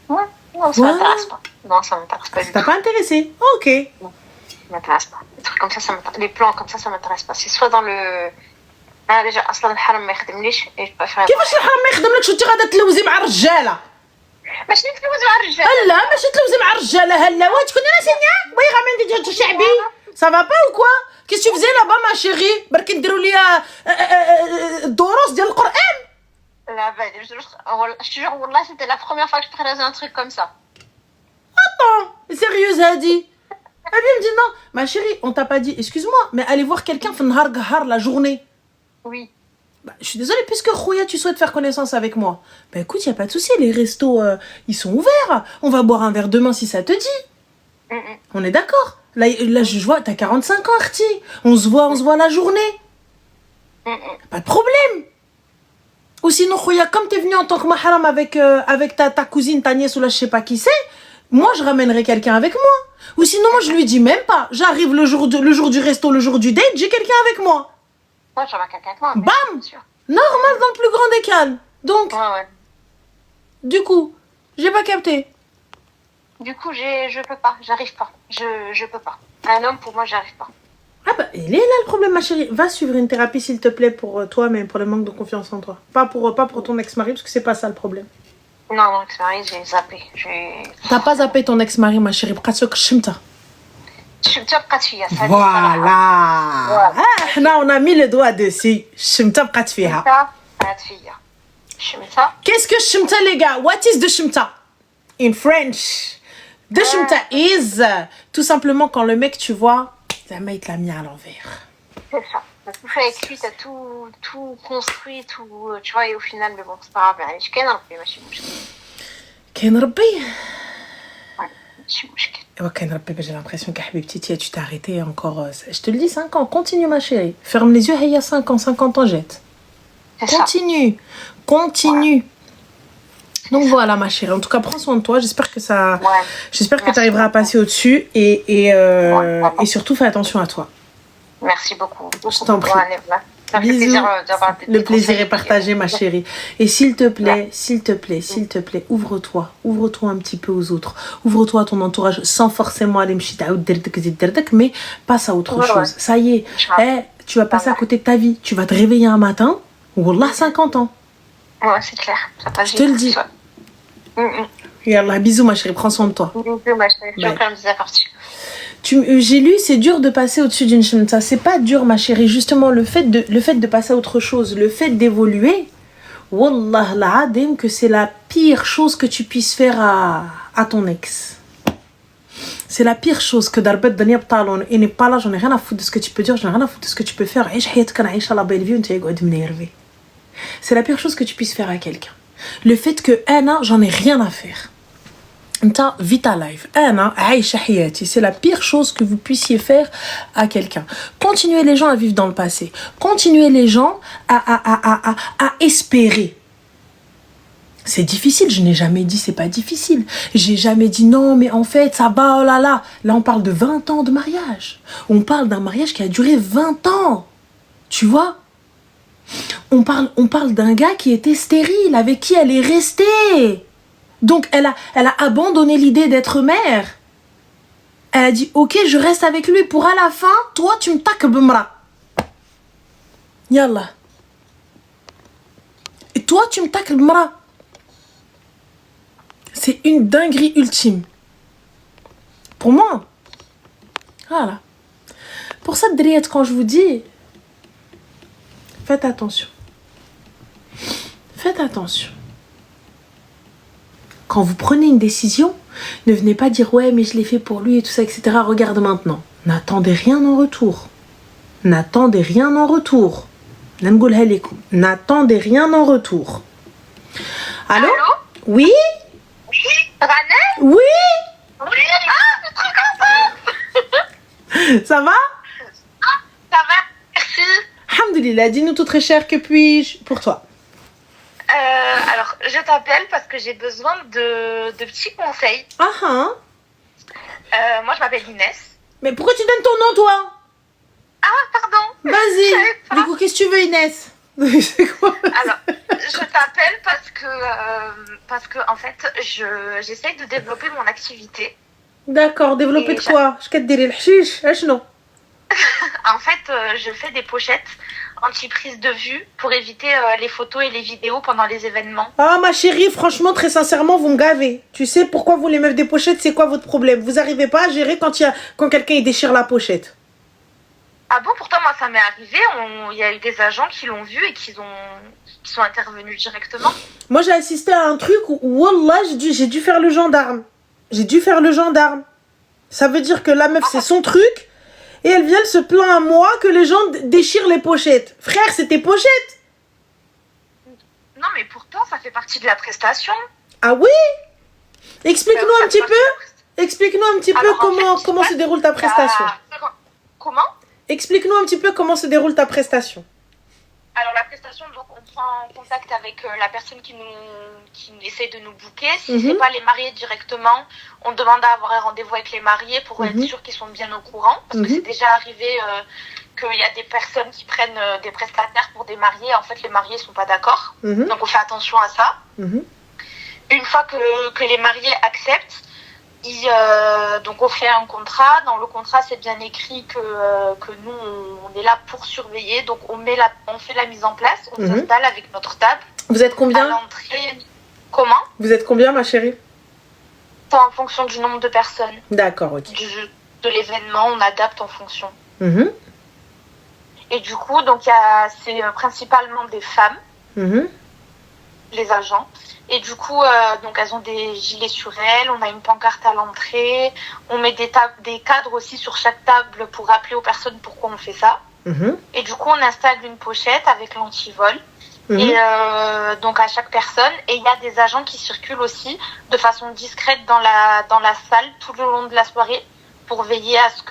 Ouais, non, ça m'intéresse pas. Non, ça m'intéresse pas du tout. T'as pas intéressé? Ok. Non, ça m'intéresse pas. Les trucs comme ça m'intéresse. Les plans comme ça m'intéresse pas. C'est soit dans le... انا ديجا اصلا الحرم ما يخدمنيش اي بريفير. كيفاش الحرام ما يخدملكش وانت غادا تلوزي مع الرجاله؟ ماشي نتلوز مع الرجال. لا ماشي تلوزي مع الرجاله. هلا واش كنا ناسينيا وي غامن دي شعبي ça va pas ou quoi? Qu'est-ce que tu faisais là-bas ma chérie? برك نديروا لي الدروس ديال القران. لا بعد je te jure والله c'était la première fois que je faisais un truc comme ça. Attends, sérieuse Hadi? Elle me dit non, ma chérie, on t'a pas dit, excuse-moi, mais allez voir quelqu'un في النهار قهار la journée. Oui. Bah, je suis désolée, puisque Khouya, tu souhaites faire connaissance avec moi. Bah écoute, il n'y a pas de souci, les restos, ils sont ouverts. On va boire un verre demain si ça te dit. On est d'accord. Là, je vois, t'as 45 ans, Arti. On se voit la journée. Pas de problème. Ou sinon, Khouya, comme t'es venue en tant que mahram avec ta cousine, ta nièce ou là, je sais pas qui c'est, moi, je ramènerai quelqu'un avec moi. Ou sinon, moi, je lui dis même pas. J'arrive le jour du resto, le jour du date, j'ai quelqu'un avec moi. Ouais, j'aurais quelqu'un avec moi. Bam! Normal dans le plus grand des calmes. Donc, ouais. Du coup, j'ai pas capté. Du coup, je peux pas, j'arrive pas. Je peux pas. Un homme, pour moi, j'arrive pas. Ah bah, il est là le problème, ma chérie. Va suivre une thérapie, s'il te plaît, pour toi, mais pour le manque de confiance en toi. Pas pour ton ex-mari, parce que c'est pas ça le problème. Non, ex-mari, j'ai zappé. T'as pas zappé ton ex-mari, ma chérie. Chimta. Voilà. Là, on a mis le doigt dessus. Chimta bqat fiha. Qu'est-ce que chimta, les gars? What is the chimta? In French. The chimta is tout simplement quand le mec, tu vois, il l'a mis à l'envers. C'est ça. T'as tout fait avec lui, t'as tout construit, tout, tu vois, et au final, mais bon, c'est pas grave. Je كاين ربي ماشي مشكل. كاين ربي. ماشي مشكل. كاين ربي. J'ai l'impression que حبيبتي tu t'es arrêtée encore. Je te le dis, 5 ans. Continue, ma chérie. Ferme les yeux, il y a 5 ans, 50 ans, jette. Continue. Continue. Ouais. Donc voilà, ma chérie. En tout cas, prends soin de toi. J'espère que ça. Ouais. J'espère que tu arriveras à passer au-dessus et surtout fais attention à toi. Merci beaucoup. Je t'en prie. Bisous. Le plaisir est partagé, ma chérie. Et s'il te plaît, ouvre-toi un petit peu aux autres. Ouvre-toi à ton entourage sans forcément aller mais passe à autre chose. Ça y est, tu vas passer à côté de ta vie. Tu vas te réveiller un matin, wallah, 50 ans. Ouais, c'est clair. Ça passe je te le dis. Yallah, bisous, ma chérie, prends soin de toi. Bisous, ma chérie. Je vais faire partie. J'ai lu, c'est dur de passer au-dessus d'une chimta. C'est pas dur, ma chérie. Justement, le fait de passer à autre chose, le fait d'évoluer, wallah l'adem, que c'est la pire chose que tu puisses faire à ton ex. C'est la pire chose que d'arbet dania btalon. Il n'est pas là, j'en ai rien à foutre de ce que tu peux dire, j'en ai rien à foutre de ce que tu peux faire. C'est la pire chose que tu puisses faire à quelqu'un. Le fait que, j'en ai rien à faire. Vis ta life. C'est la pire chose que vous puissiez faire à quelqu'un. Continuez les gens à vivre dans le passé. Continuez les gens à espérer. C'est difficile, je n'ai jamais dit c'est pas difficile. J'ai jamais dit non, mais en fait, ça va, oh là là. Là, on parle de 20 ans de mariage. On parle d'un mariage qui a duré 20 ans. Tu vois? On parle d'un gars qui était stérile, avec qui elle est restée. Donc, elle a abandonné l'idée d'être mère. Elle a dit, ok, je reste avec lui pour à la fin, toi, tu me taques b'mra. Yallah. Et toi, tu me taques b'mra. C'est une dinguerie ultime. Pour moi. Voilà. Pour ça, Driette, quand je vous dis, faites attention. Faites attention. Quand vous prenez une décision, ne venez pas dire ouais mais je l'ai fait pour lui et tout ça, etc. Regarde maintenant. N'attendez rien en retour. N'attendez rien en retour. N'attendez rien en retour. Allô? Oui? Oui, Ranel? Oui? Oui, ah, c'est trop content. Ça va? Ah, ça va, merci. Alhamdoulilah, dis-nous tout très cher, que puis-je pour toi? Alors, je t'appelle parce que j'ai besoin de petits conseils. Ah ah. Moi, je m'appelle Inès. Mais pourquoi tu donnes ton nom, toi? Ah, pardon. Vas-y. Du coup, qu'est-ce que tu veux, Inès? C'est quoi? Alors, je t'appelle parce que en fait, j'essaye de développer mon activité. D'accord, développer Et de quoi? Je vais te dire le hashish, non? En fait, je fais des pochettes anti-prise de vue pour éviter les photos et les vidéos pendant les événements. Ah, ma chérie, franchement, très sincèrement, vous me gavez. Tu sais pourquoi vous, les meufs des pochettes, c'est quoi votre problème? Vous n'arrivez pas à gérer quand quelqu'un il déchire la pochette. Ah bon, pourtant, moi, ça m'est arrivé. Il y a eu des agents qui l'ont vu et qui sont intervenus directement. Moi, j'ai assisté à un truc où, wallah, j'ai dû faire le gendarme. J'ai dû faire le gendarme. Ça veut dire que la meuf, c'est son truc. Et elle vient se plaindre à moi que les gens déchirent les pochettes. Frère, c'est tes pochettes. Non, mais pourtant, ça fait partie de la prestation. Ah oui? Explique-nous un petit peu. Explique-nous un petit peu comment se déroule ta prestation. Comment? Explique-nous un petit peu comment se déroule ta prestation. Alors, la prestation, donc, on prend contact avec la personne qui essaie de nous booker. Si c'est pas les mariés directement, on demande à avoir un rendez-vous avec les mariés pour être sûr qu'ils sont bien au courant. Parce que c'est déjà arrivé qu'il y a des personnes qui prennent des prestataires pour des mariés. En fait, les mariés sont pas d'accord. Donc, on fait attention à ça. Une fois que les mariés acceptent, donc on fait un contrat. Dans le contrat, c'est bien écrit que nous, on est là pour surveiller. Donc on fait la mise en place, on s'installe avec notre table. Vous êtes combien? À l'entrée. Comment? Vous êtes combien, ma chérie? C'est en fonction du nombre de personnes. D'accord, ok. De l'événement, on adapte en fonction. Et du coup, donc c'est principalement des femmes, les agents. Et du coup, donc elles ont des gilets sur elles, on a une pancarte à l'entrée, on met des cadres aussi sur chaque table pour rappeler aux personnes pourquoi on fait ça. Et du coup, on installe une pochette avec l'antivol. Et donc à chaque personne, et il y a des agents qui circulent aussi de façon discrète dans la salle tout le long de la soirée pour veiller à ce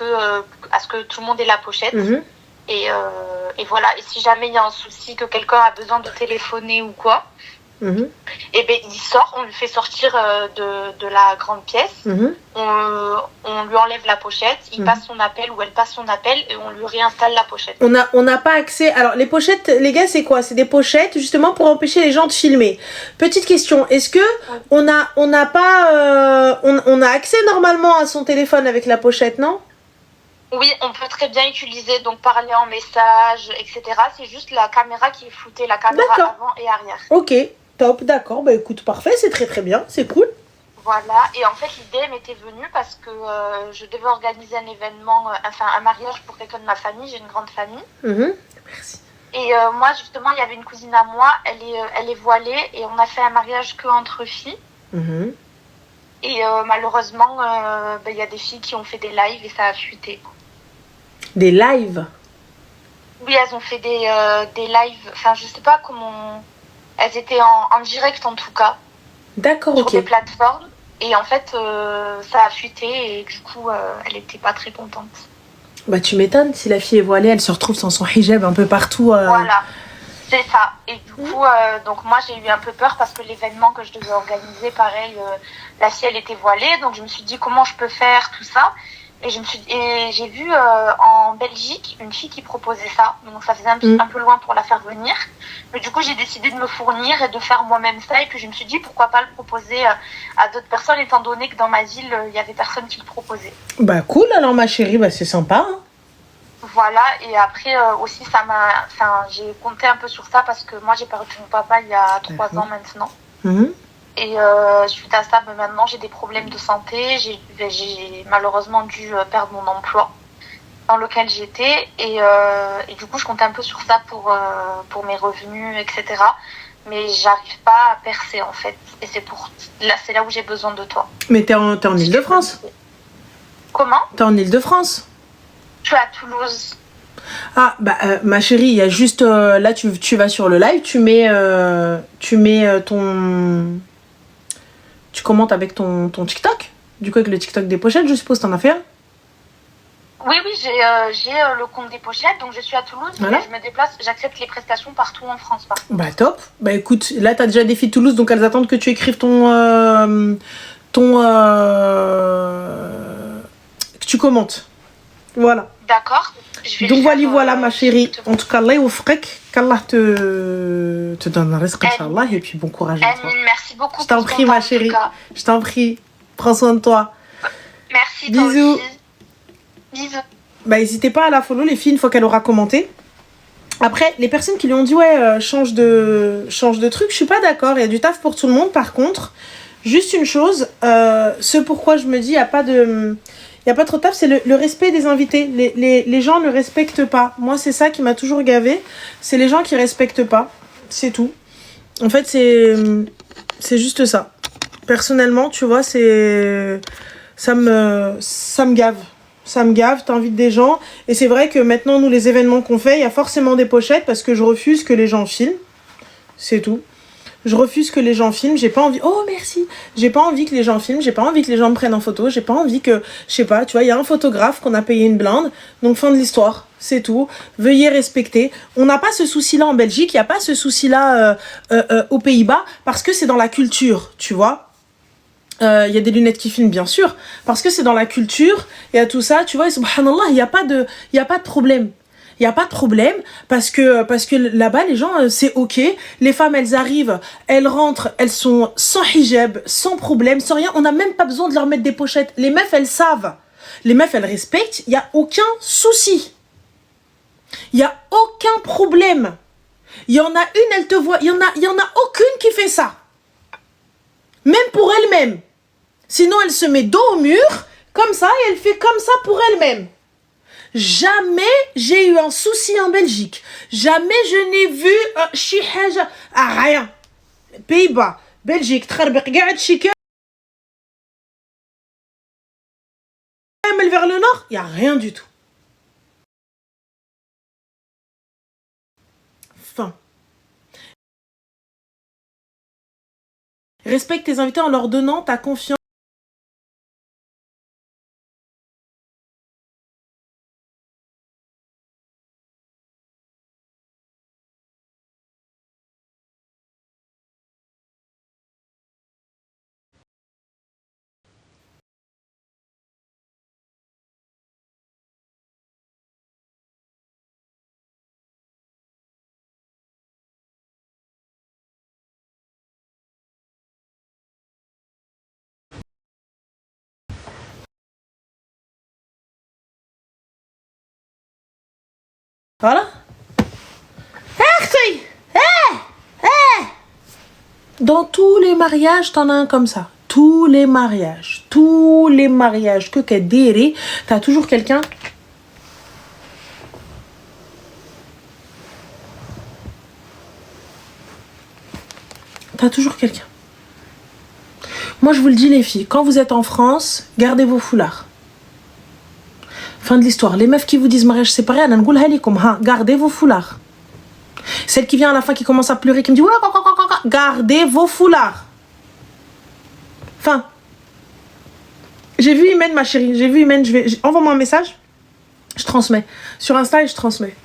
que tout le monde ait la pochette. Et voilà. Et si jamais il y a un souci, que quelqu'un a besoin de téléphoner ou quoi, et ben il sort, on le fait sortir de la grande pièce, on lui enlève la pochette, il passe son appel ou elle passe son appel et on lui réinstalle la pochette. On n'a pas accès. Alors les pochettes, les gars, c'est quoi? C'est des pochettes justement pour empêcher les gens de filmer. Petite question, est-ce que on a accès normalement à son téléphone avec la pochette, non? Oui, on peut très bien utiliser, donc parler en message, etc. C'est juste la caméra qui est floutée, la caméra avant et arrière. Ok, top, d'accord. Bah écoute, parfait, c'est très très bien, c'est cool. Voilà, et en fait l'idée m'était venue parce que je devais organiser un événement, un mariage pour quelqu'un de ma famille, j'ai une grande famille. Merci. Et moi justement, il y avait une cousine à moi, elle est voilée et on a fait un mariage que entre filles. Et malheureusement, il y a des filles qui ont fait des lives et ça a fuité. Des lives? Oui, elles ont fait des lives, enfin je sais pas comment... Elles étaient en direct en tout cas. D'accord, sur des plateformes. Et en fait, ça a fuité et du coup, elle était pas très contente. Bah tu m'étonnes, si la fille est voilée, elle se retrouve sans son hijab un peu partout. Voilà. C'est ça. Et du coup, donc moi j'ai eu un peu peur parce que l'événement que je devais organiser, pareil, la ciel était voilée. Donc je me suis dit comment je peux faire tout ça. Et j'ai vu en Belgique une fille qui proposait ça. Donc ça faisait un peu loin pour la faire venir. Mais du coup j'ai décidé de me fournir et de faire moi-même ça. Et puis je me suis dit pourquoi pas le proposer à d'autres personnes étant donné que dans ma ville il y avait personne qui le proposait. Bah cool alors ma chérie, bah c'est sympa. Hein. Voilà, et après aussi j'ai compté un peu sur ça parce que moi j'ai perdu mon papa il y a 3 ans maintenant. Et suite à ça, maintenant j'ai des problèmes de santé, j'ai malheureusement dû perdre mon emploi dans lequel j'étais et du coup je comptais un peu sur ça pour mes revenus, etc. Mais j'arrive pas à percer en fait, et c'est là où j'ai besoin de toi. Mais t'es en Île-de-France? Comment? T'es en Île-de-France? Je suis à Toulouse. Ah, bah, ma chérie, il y a juste... là, tu vas sur le live, tu mets ton... Tu commentes avec ton TikTok. Du coup, avec le TikTok des pochettes, je suppose, t'en as fait un? Oui, j'ai le compte des pochettes, donc je suis à Toulouse, voilà. Mais je me déplace, j'accepte les prestations partout en France. Bah, top. Bah, écoute, là, t'as déjà des filles de Toulouse, donc elles attendent que tu écrives que tu commentes. Voilà. D'accord. Donc voilà ma chérie. En tout cas, Allah youfrek, qu'Allah te donne le risque, Inch'Allah, et puis bon courage à toi. Merci beaucoup. Je t'en prie ma chérie. Je t'en prie. Prends soin de toi. Merci. Bisous. Bisous. Bah n'hésitez pas à la follow les filles une fois qu'elle aura commenté. Après, les personnes qui lui ont dit ouais change de truc, je suis pas d'accord. Il y a du taf pour tout le monde. Par contre, juste une chose, ce pourquoi je me dis il y a pas trop de taf, c'est le respect des invités. Les gens ne respectent pas. Moi, c'est ça qui m'a toujours gavé. C'est les gens qui respectent pas. C'est tout. En fait, c'est juste ça. Personnellement, tu vois, ça me gave. Ça me gave, t'invites des gens. Et c'est vrai que maintenant, nous, les événements qu'on fait, il y a forcément des pochettes parce que je refuse que les gens filment. C'est tout. Je refuse que les gens filment, j'ai pas envie... Oh, merci. J'ai pas envie que les gens filment, j'ai pas envie que les gens me prennent en photo, j'ai pas envie que... Je sais pas, tu vois, il y a un photographe qu'on a payé une blinde, donc fin de l'histoire, c'est tout. Veuillez respecter. On n'a pas ce souci-là en Belgique, il n'y a pas ce souci-là aux Pays-Bas, parce que c'est dans la culture, tu vois. Il y a des lunettes qui filment, bien sûr, parce que c'est dans la culture, et à tout ça, tu vois, et subhanallah, il n'y a pas de problème. Il n'y a pas de problème parce que là-bas, les gens, c'est ok. Les femmes, elles arrivent, elles rentrent, elles sont sans hijab, sans problème, sans rien. On n'a même pas besoin de leur mettre des pochettes. Les meufs, elles savent. Les meufs, elles respectent. Il n'y a aucun souci. Il n'y a aucun problème. Il y en a une, elle te voit. Il y en a aucune qui fait ça. Même pour elle-même. Sinon, elle se met dos au mur, comme ça, et elle fait comme ça pour elle-même. Jamais j'ai eu un souci en Belgique. Jamais je n'ai vu شي حاجة rien. Pays-Bas, Belgique, تخربق قاعد شي كامل vers le nord, il y a rien du tout. Fin. Respecte tes invités en leur donnant ta confiance. Voilà. Dans tous les mariages, t'en as un comme ça. Tous les mariages que Kadiri, t'as toujours quelqu'un. T'as toujours quelqu'un. Moi, je vous le dis, les filles, quand vous êtes en France, gardez vos foulards. Fin de l'histoire. Les meufs qui vous disent mariage séparé, gardez vos foulards. Celle qui vient à la fin, qui commence à pleurer, qui me dit gardez vos foulards. Fin. J'ai vu Imen, ma chérie. J'ai vu Imen. Envoie-moi un message. Je transmets. Sur Insta et je transmets.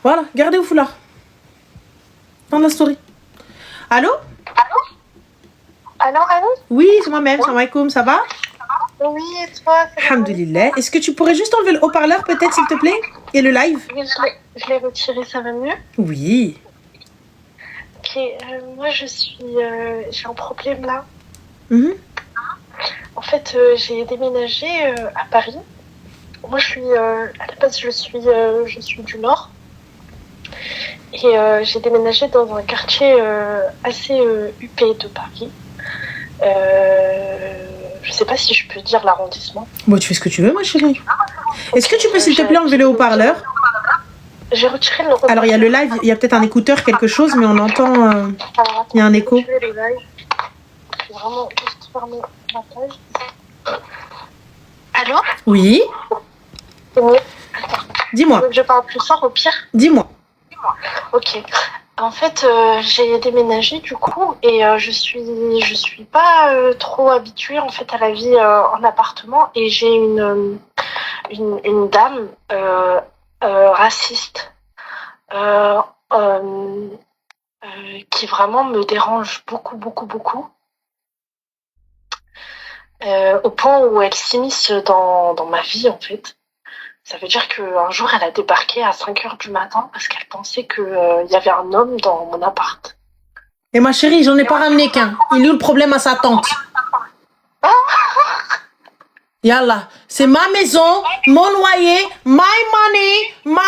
Voilà. Gardez vos foulards. dans la story. Allô? Allô? Oui, c'est moi-même. Salam alaikum, ça va? Oui, et toi? Alhamdulillah. Est-ce que tu pourrais juste enlever le haut-parleur, peut-être, s'il te plaît? Et le live? Oui, je l'ai retiré, ça va mieux? Oui. Ok, moi j'ai un problème là. Mhm. En fait, j'ai déménagé à Paris. Moi, à la base, je suis du Nord. Et j'ai déménagé dans un quartier assez huppé de Paris. Je sais pas si je peux dire l'arrondissement. Bon, tu fais ce que tu veux, ma chérie. Est-ce que tu peux, s'il te plaît, enlever le haut-parleur? J'ai retiré le haut-parleur. Alors, il y a le live, il y a peut-être un écouteur, quelque chose, mais on entend... Il y a un écho. J'ai retiré le live. Je vais vraiment juste fermer ma page. Allô? Oui. C'est mieux. Dis-moi. Donc, je parle plus fort au pire. Dis-moi. Ok. En fait, j'ai déménagé du coup et je suis pas trop habituée en fait à la vie en appartement et j'ai une dame raciste qui vraiment me dérange beaucoup au point où elle s'immisce dans ma vie en fait. Ça veut dire qu'un jour, elle a débarqué à 5h du matin parce qu'elle pensait qu'il y avait un homme dans mon appart. Et ma chérie, j'en ai pas ramené qu'un. Il est où le problème à sa tante? Yallah, c'est ma maison, mon loyer, my money, my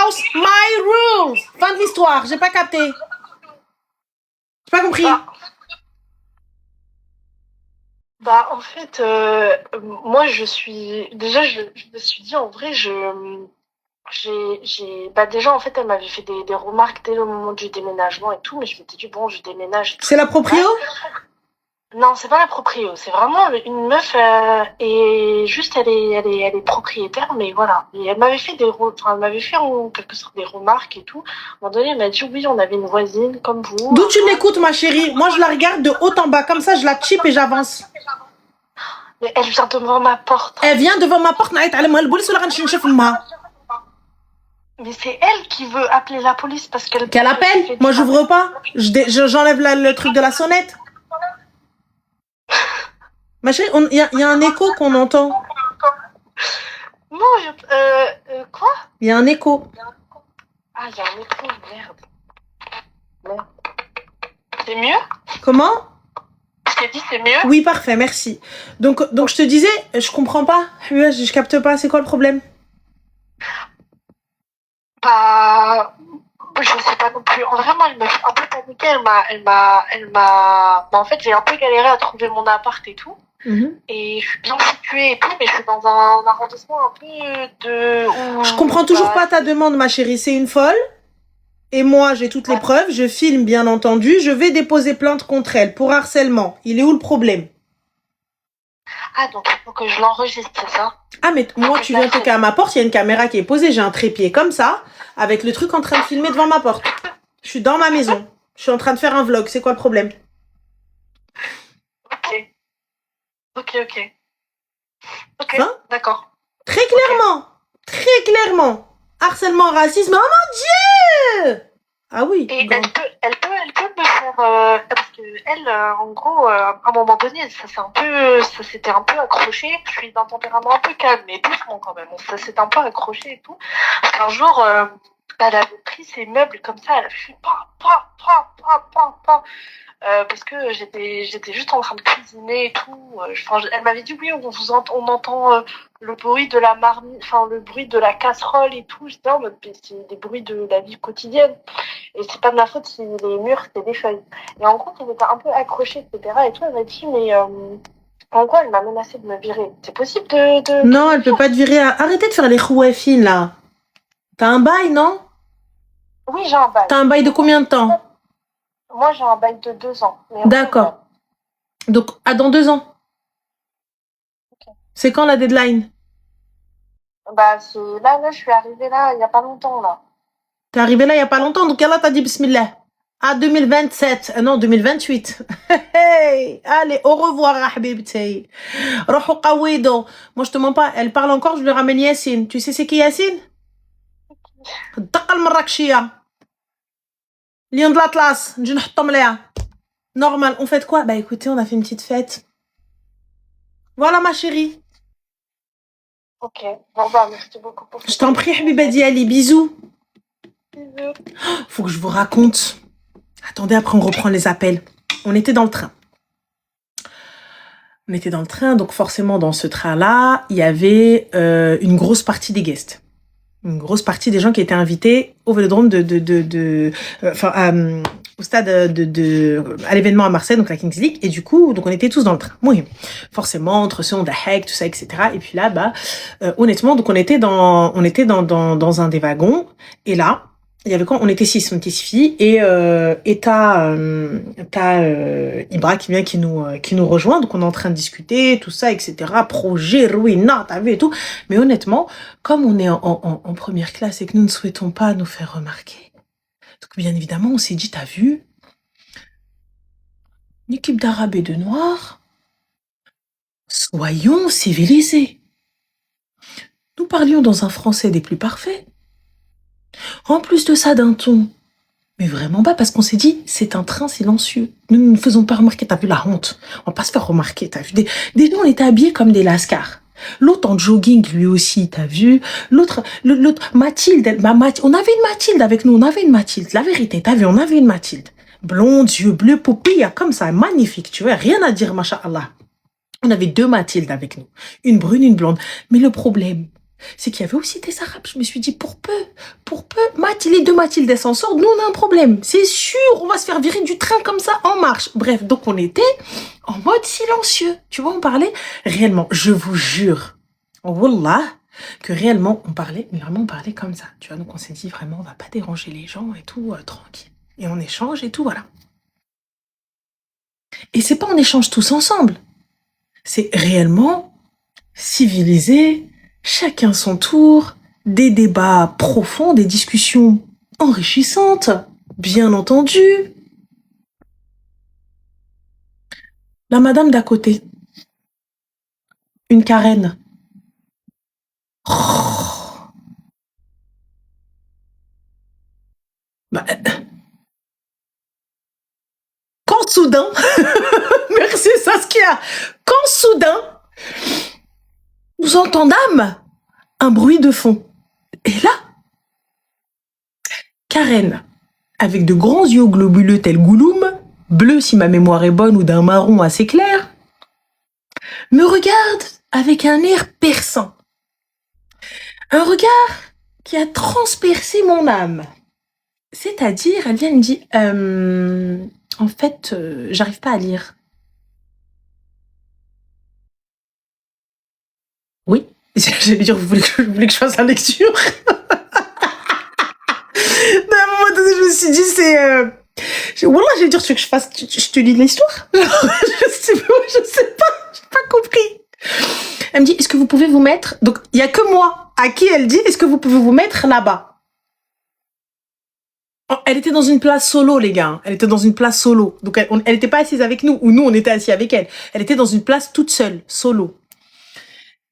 house, my rules. Fin de l'histoire, j'ai pas capté. J'ai pas compris. Bah, en fait, moi, je me suis dit, en vrai, bah, déjà, en fait, elle m'avait fait des remarques dès le moment du déménagement et tout, mais je m'étais dit, bon, je déménage. C'est la proprio? Non, c'est pas la proprio, c'est vraiment une meuf, et juste, elle est propriétaire, mais voilà. Et elle m'avait fait elle m'avait fait en quelque sorte des remarques et tout. À un moment donné, elle m'a dit, oui, on avait une voisine comme vous. D'où tu l'écoutes, ma chérie? Moi, je la regarde de haut en bas, comme ça, je la chip et j'avance. Mais elle vient devant ma porte. Elle vient devant ma porte, naït, allez, moi, le police, Mais c'est elle qui veut appeler la police parce qu'elle... Qu'elle appelle? Moi, j'ouvre pas. J'enlève le truc de la sonnette. Ma chérie, il y a un écho qu'on entend. Non, quoi? Il y a un écho. Ah, il y a un écho, merde. C'est mieux? Comment? Je t'ai dit c'est mieux? Oui, parfait, merci. Donc je te disais, je comprends pas. Je capte pas, c'est quoi le problème? Bah, je sais pas non plus. En vrai, moi, elle m'a fait un peu paniquer. Bah, en fait, j'ai un peu galéré à trouver mon appart et tout. Et je suis bien située et tout, mais je suis dans un arrondissement un peu Je comprends toujours pas ta demande, ma chérie. C'est une folle. Et moi, j'ai toutes les preuves. Je filme, bien entendu. Je vais déposer plainte contre elle pour harcèlement. Il est où le problème? Ah, donc il faut que je l'enregistre, c'est ça? Ah, mais moi, tu viens toquer à ma porte, il y a une caméra qui est posée. J'ai un trépied comme ça, avec le truc en train de filmer devant ma porte. Je suis dans ma maison. Je suis en train de faire un vlog. C'est quoi le problème? Ok, hein? D'accord. Très clairement. Harcèlement, racisme. Oh mon Dieu! Ah oui. Et elle peut me faire parce que elle, en gros, à un moment donné, ça s'était un peu accroché. Je suis d'un tempérament un peu calme, mais doucement quand même. Ça s'est un peu accroché et tout. Parce qu'un jour, elle avait pris ses meubles comme ça, elle a fait pa. Parce que j'étais juste en train de cuisiner et tout. Elle m'avait dit oui, on entend le bruit de la marmite, le bruit de la casserole et tout. J'étais en mode, c'est des bruits de la vie quotidienne. Et c'est pas de ma faute si les murs, c'est des feuilles. Et en gros, ils étaient un peu accrochés, etc. Et tout, elle m'a dit, mais en gros, elle m'a menacé de me virer. C'est possible de... Non, elle peut pas te virer. Arrêtez de faire les roueffines, là. T'as un bail, non? Oui, j'ai un bail. T'as un bail de combien de temps? Moi, j'ai un bail de 2 ans. D'accord. Donc, dans 2 ans. Okay. C'est quand la deadline? Bah, là, je suis arrivée là, il y a pas longtemps, là. T'es arrivée là, il y a pas longtemps, donc Allah t'a dit bismillah. À 2027, non, 2028. Hey, allez, au revoir, Habibti. Rohou qawido. Moi, je te mens pas, elle parle encore, je lui ramène Yassine. Tu sais c'est qui Yassine? Daqal Marrakchia. Lion de l'Atlas. نجي نحطهم ليها. Normal. On fait quoi? Bah écoutez, on a fait une petite fête. Voilà ma chérie. Ok. Bon, bah, merci beaucoup pour Je t'en prie, Habiba Diali. Bisous. Bisous. Faut que je vous raconte. Attendez, après on reprend les appels. On était dans le train. Donc forcément dans ce train-là, il y avait une grosse partie des guests. Une grosse partie des gens qui étaient invités au Vélodrome au stade à l'événement à Marseille, donc la Kings League, et du coup, donc on était tous dans le train. Oui, forcément, entre ceux de Hack, tout ça, etc. Et puis là, honnêtement, donc on était dans un des wagons, et là, il y avait quoi? On était 6 filles, et t'as Ibra qui vient, qui nous rejoint, donc on est en train de discuter, tout ça, etc. Projet, Ruina, t'as vu et tout. Mais honnêtement, comme on est en première classe et que nous ne souhaitons pas nous faire remarquer, donc bien évidemment, on s'est dit, t'as vu, une équipe d'Arabes et de Noirs, soyons civilisés. Nous parlions dans un français des plus parfaits. En plus de ça, d'un ton, mais vraiment pas, parce qu'on s'est dit, c'est un train silencieux. Nous ne faisons pas remarquer, t'as vu la honte. On va pas se faire remarquer, t'as vu. Déjà, on était habillés comme des lascars. L'autre en jogging, lui aussi, t'as vu. L'autre, Mathilde, on avait une Mathilde avec nous, la vérité, t'as vu, on avait une Mathilde. Blonde, yeux bleus, poupille, comme ça, magnifique, tu vois, rien à dire, masha'Allah. On avait 2 Mathildes avec nous, une brune, une blonde. Mais le problème, c'est qu'il y avait aussi des Arabes. Je me suis dit, pour peu, les 2 Mathildes, elles s'en sortent, nous on a un problème. C'est sûr, on va se faire virer du train comme ça, en marche. Bref, donc on était en mode silencieux. Tu vois, on parlait réellement, je vous jure, wallah, que réellement on parlait, mais vraiment on parlait comme ça. Tu vois, donc on s'est dit vraiment, on va pas déranger les gens et tout, tranquille. Et on échange et tout, voilà. Et c'est pas on échange tous ensemble. C'est réellement civilisé, chacun son tour, des débats profonds, des discussions enrichissantes, bien entendu. La madame d'à côté, une Karen. Oh. Quand soudain, merci Saskia, quand soudain, nous entendâmes un bruit de fond. Et là, Karen, avec de grands yeux globuleux tels Gouloum, bleus si ma mémoire est bonne ou d'un marron assez clair, me regarde avec un air perçant. Un regard qui a transpercé mon âme. C'est-à-dire, elle vient et me dit, en fait, j'arrive pas à lire. Oui. J'allais dire, vous voulez que je fasse la lecture? À un moment donné, je me suis dit, Wallah, j'allais dire, tu veux que je te lis l'histoire? Je sais pas, j'ai pas compris. Elle me dit, est-ce que vous pouvez vous mettre... Donc, il y a que moi à qui elle dit, est-ce que vous pouvez vous mettre là-bas? Elle était dans une place solo, les gars. Elle était dans une place solo. Donc, elle était pas assise avec nous, ou nous, on était assis avec elle. Elle était dans une place toute seule, solo.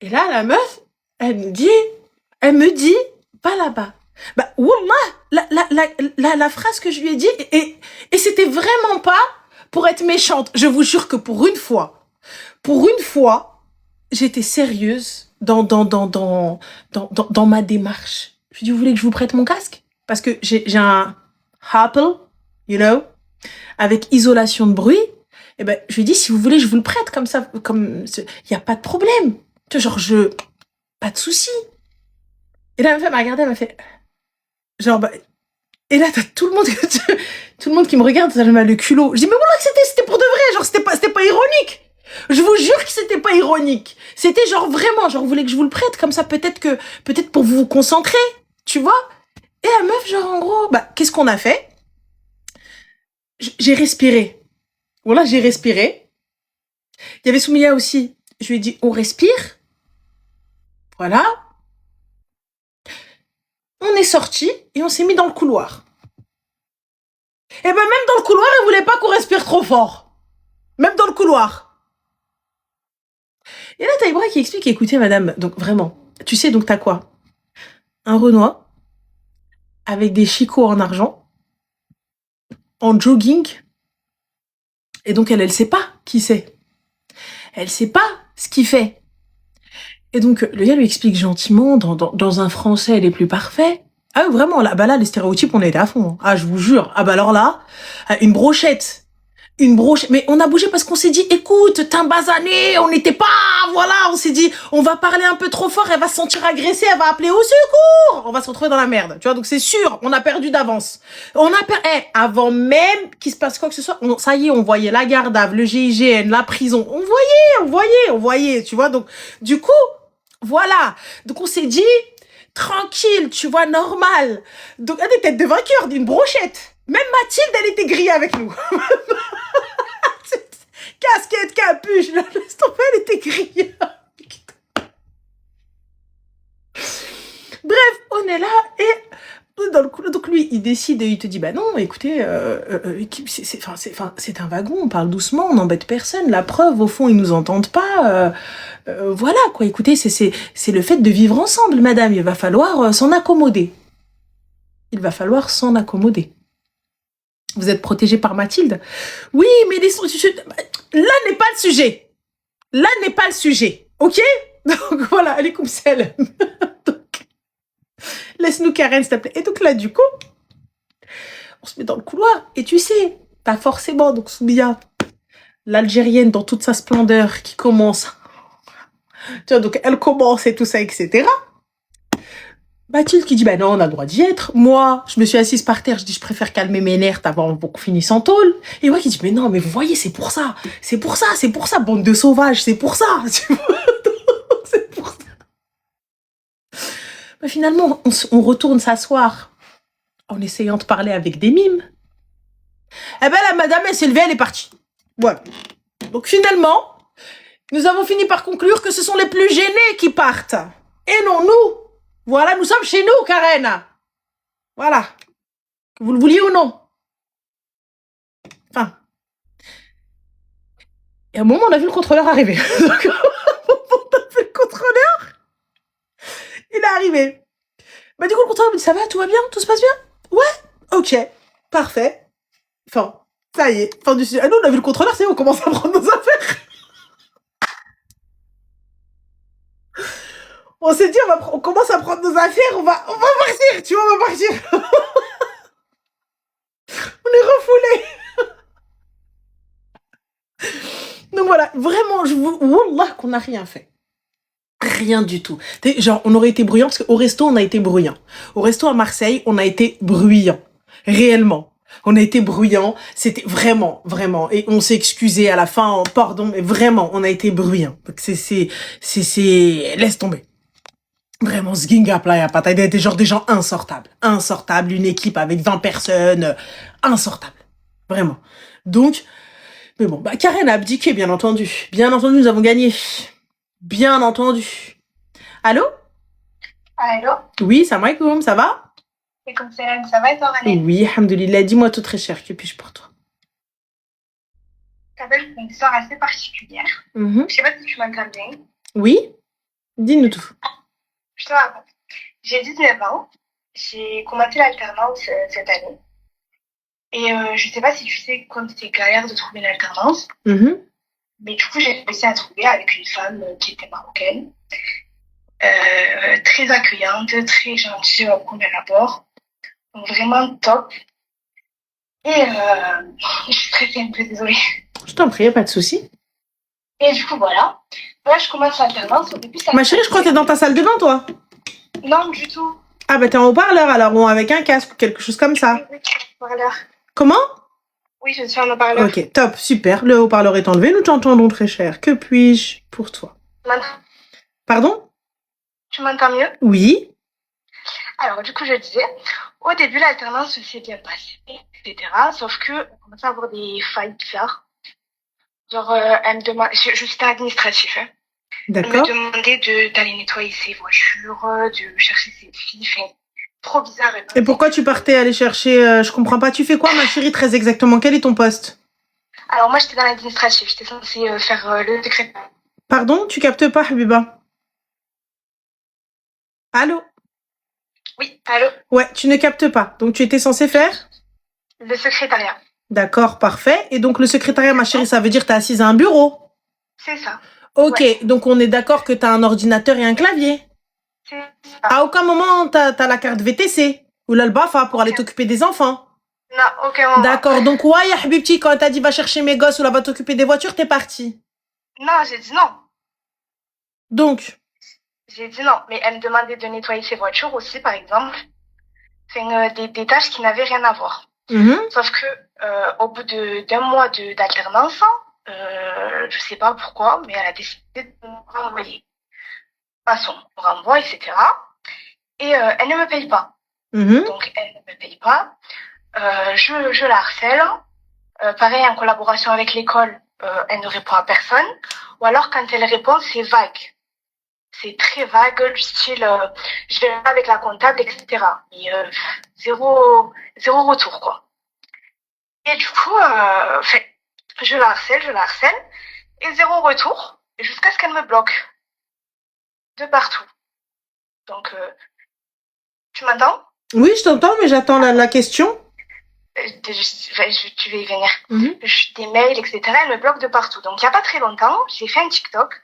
Et là, la meuf, elle me dit, pas là-bas. Bah, wallah, la phrase que je lui ai dit, et c'était vraiment pas pour être méchante. Je vous jure que pour une fois, j'étais sérieuse dans ma démarche. Je lui ai dit, vous voulez que je vous prête mon casque? Parce que j'ai un Apple, you know, avec isolation de bruit. Et ben, je lui ai dit, si vous voulez, je vous le prête comme ça, y a pas de problème. Tu vois, genre, pas de souci. Et là, la meuf m'a regardé, elle m'a fait, genre, et là, t'as tout le monde qui me regarde, ça m'a le culot. Je dis, mais voilà, c'était pour de vrai, genre, c'était pas ironique. Je vous jure que c'était pas ironique. C'était genre vraiment, genre, vous voulez que je vous le prête, comme ça, peut-être pour vous concentrer, tu vois. Et la meuf, genre, en gros, qu'est-ce qu'on a fait? J'ai respiré. Voilà, j'ai respiré. Il y avait Soumia aussi. Je lui ai dit, on respire. Voilà. On est sorti et on s'est mis dans le couloir. Et même dans le couloir, elle voulait pas qu'on respire trop fort. Même dans le couloir. Et là, t'as Ibra qui explique, écoutez, madame, donc vraiment, tu sais, donc t'as quoi? Un Renoir avec des chicots en argent, en jogging. Et donc, elle sait pas qui c'est. Elle sait pas ce qu'il fait. Et donc, le gars lui explique gentiment, dans un français les plus parfaits. Ah oui, vraiment, là, bah là, les stéréotypes, on a été à fond. Hein. Ah, je vous jure. Ah bah alors là, une brochette. Une brochette. Mais on a bougé parce qu'on s'est dit, écoute, t'es un basané, on n'était pas, voilà, on s'est dit, on va parler un peu trop fort, elle va se sentir agressée, elle va appeler au secours. On va se retrouver dans la merde. Tu vois, donc c'est sûr, on a perdu d'avance. Avant même qu'il se passe quoi que ce soit, ça y est, on voyait la garde à vue, le GIGN, la prison. On voyait, tu vois, donc, du coup, voilà. Donc on s'est dit, tranquille, tu vois, normal. Donc, elle était tête de vainqueur d'une brochette. Même Mathilde, elle était grillée avec nous. Casquette, capuche, laisse tomber, elle était grillée. Bref, on est là et dans le coup, donc lui, il décide, il te dit, bah non, écoutez, c'est un wagon, on parle doucement, on n'embête personne. La preuve, au fond, ils nous entendent pas. Voilà, quoi. Écoutez, c'est le fait de vivre ensemble, madame. Il va falloir s'en accommoder. Il va falloir s'en accommoder. Vous êtes protégée par Mathilde. Oui, mais là n'est pas le sujet. Là n'est pas le sujet. Ok? Donc voilà, allez, coupe celle. Laisse-nous Karen, s'il te plaît. Et donc là, du coup, on se met dans le couloir. Et tu sais, pas forcément, donc Soubia, l'Algérienne dans toute sa splendeur qui commence. Tu vois, donc elle commence et tout ça, etc. Mathilde qui dit, bah non, on a le droit d'y être. Moi, je me suis assise par terre, je dis, je préfère calmer mes nerfs avant qu'on finisse en tôle. Et moi qui dit, mais non, mais vous voyez, c'est pour ça, bande de sauvages, c'est pour ça. C'est pour ça. Mais finalement, on retourne s'asseoir en essayant de parler avec des mimes. Eh ben la madame, elle s'est levée, elle est partie. Voilà. Donc finalement, nous avons fini par conclure que ce sont les plus gênés qui partent. Et non nous. Voilà, nous sommes chez nous, Karen. Voilà. Que vous le vouliez ou non. Enfin. Et à un moment, on a vu le contrôleur arriver. Donc, on a vu le contrôleur. Il est arrivé. Bah, du coup, le contrôleur me dit, ça va, tout va bien, tout se passe bien? Ouais, ok, parfait. Enfin, ça y est, fin du sujet. Ah, nous, on a vu le contrôleur, c'est bon, on commence à prendre nos affaires. On s'est dit, on commence à prendre nos affaires, on va partir, tu vois, on va partir. On est refoulés. Donc voilà, vraiment, Wallah qu'on n'a rien fait. Rien du tout. Genre, on aurait été bruyant, parce qu'au resto, on a été bruyant. Au resto à Marseille, on a été bruyant. Réellement. On a été bruyant. C'était vraiment, vraiment. Et on s'est excusé à la fin, pardon, mais vraiment, on a été bruyant. Laisse tomber. Vraiment, ce gang-up là, y a pas des gens insortables. Insortables, une équipe avec 20 personnes, insortables. Vraiment. Donc, mais bon, bah, Karen a abdiqué, bien entendu. Bien entendu, nous avons gagné. Bien entendu. Allô? Allô? Oui, salam alaikum, ça va? Et comme ça va et toi, René? Oui, alhamdoulilah. Dis-moi tout très cher, que puis-je pour toi? Je t'appelle pour une histoire assez particulière. Je sais pas si tu m'entends bien. Oui? Dis-nous tout. Je te raconte. J'ai 19 ans. J'ai commencé l'alternance cette année. Et je sais pas si tu sais comme c'était galère de trouver une alternance. Mais du coup, j'ai réussi à trouver avec une femme qui était marocaine. Très accueillante, très gentille au premier abord. Donc vraiment top. Et je suis stressée un peu, désolée. Je t'en prie, pas de souci. Et du coup, voilà. Là, je commence l'alternance. Au début, ça Ma chérie, je crois que t'es dans ta salle de bain, toi. Non, du tout. Ah bah t'es en haut-parleur alors, ou avec un casque ou quelque chose comme ça. Oui, haut-parleur. Comment? Oui, je suis en haut-parleur. Ok, top, super. Le haut-parleur est enlevé, nous t'entendons très cher. Que puis-je pour toi? Pardon? Tu m'entends mieux? Oui. Alors, du coup, je disais, au début, l'alternance s'est bien passée, etc. Sauf que on commençait à avoir des failles bizarres. Genre, elle me demande, je suis administratif, hein. D'accord. Elle me demandait d'aller nettoyer ses voitures, de chercher ses filles, enfin, trop bizarre. Et pourquoi tu partais aller chercher, je comprends pas, tu fais quoi, ma chérie, très exactement? Quel est ton poste? Alors, moi, j'étais dans l'administratif, j'étais censée faire le décret. Pardon, tu captes pas, Habiba? Allô? Oui, allô? Ouais, tu ne captes pas. Donc, tu étais censée faire? Le secrétariat. D'accord, parfait. Et donc, le secrétariat, ma chérie, ça veut dire que tu es assise à un bureau. C'est ça. Ok, Ouais. donc on est d'accord que tu as un ordinateur et un clavier. C'est ça. À aucun moment, tu as la carte VTC ou l'albafa pour aller t'occuper des enfants. Non, aucun moment. D'accord, donc ouais, ya habibti, quand t'as dit va chercher mes gosses ou là va t'occuper des voitures, t'es parti. Non, j'ai dit non. Donc, J'ai dit non. Mais elle me demandait de nettoyer ses voitures aussi, par exemple. C'est des tâches qui n'avaient rien à voir. Sauf que au bout d'un mois d'alternance, je sais pas pourquoi, mais elle a décidé de me renvoyer. Passons, on renvoie, etc. Et elle ne me paye pas. Donc elle ne me paye pas. Je la harcèle. Pareil, en collaboration avec l'école, elle ne répond à personne. Ou alors quand elle répond, c'est vague. C'est très vague, du style je vais avec la comptable, etc. Et zéro retour, quoi. Et du coup, je la harcèle, et zéro retour, jusqu'à ce qu'elle me bloque. De partout. Donc, tu m'entends? Oui, je t'entends, mais j'attends la question. Tu vas y venir. Des mails, etc. Elle me bloque de partout. Donc, il n'y a pas très longtemps, j'ai fait un TikTok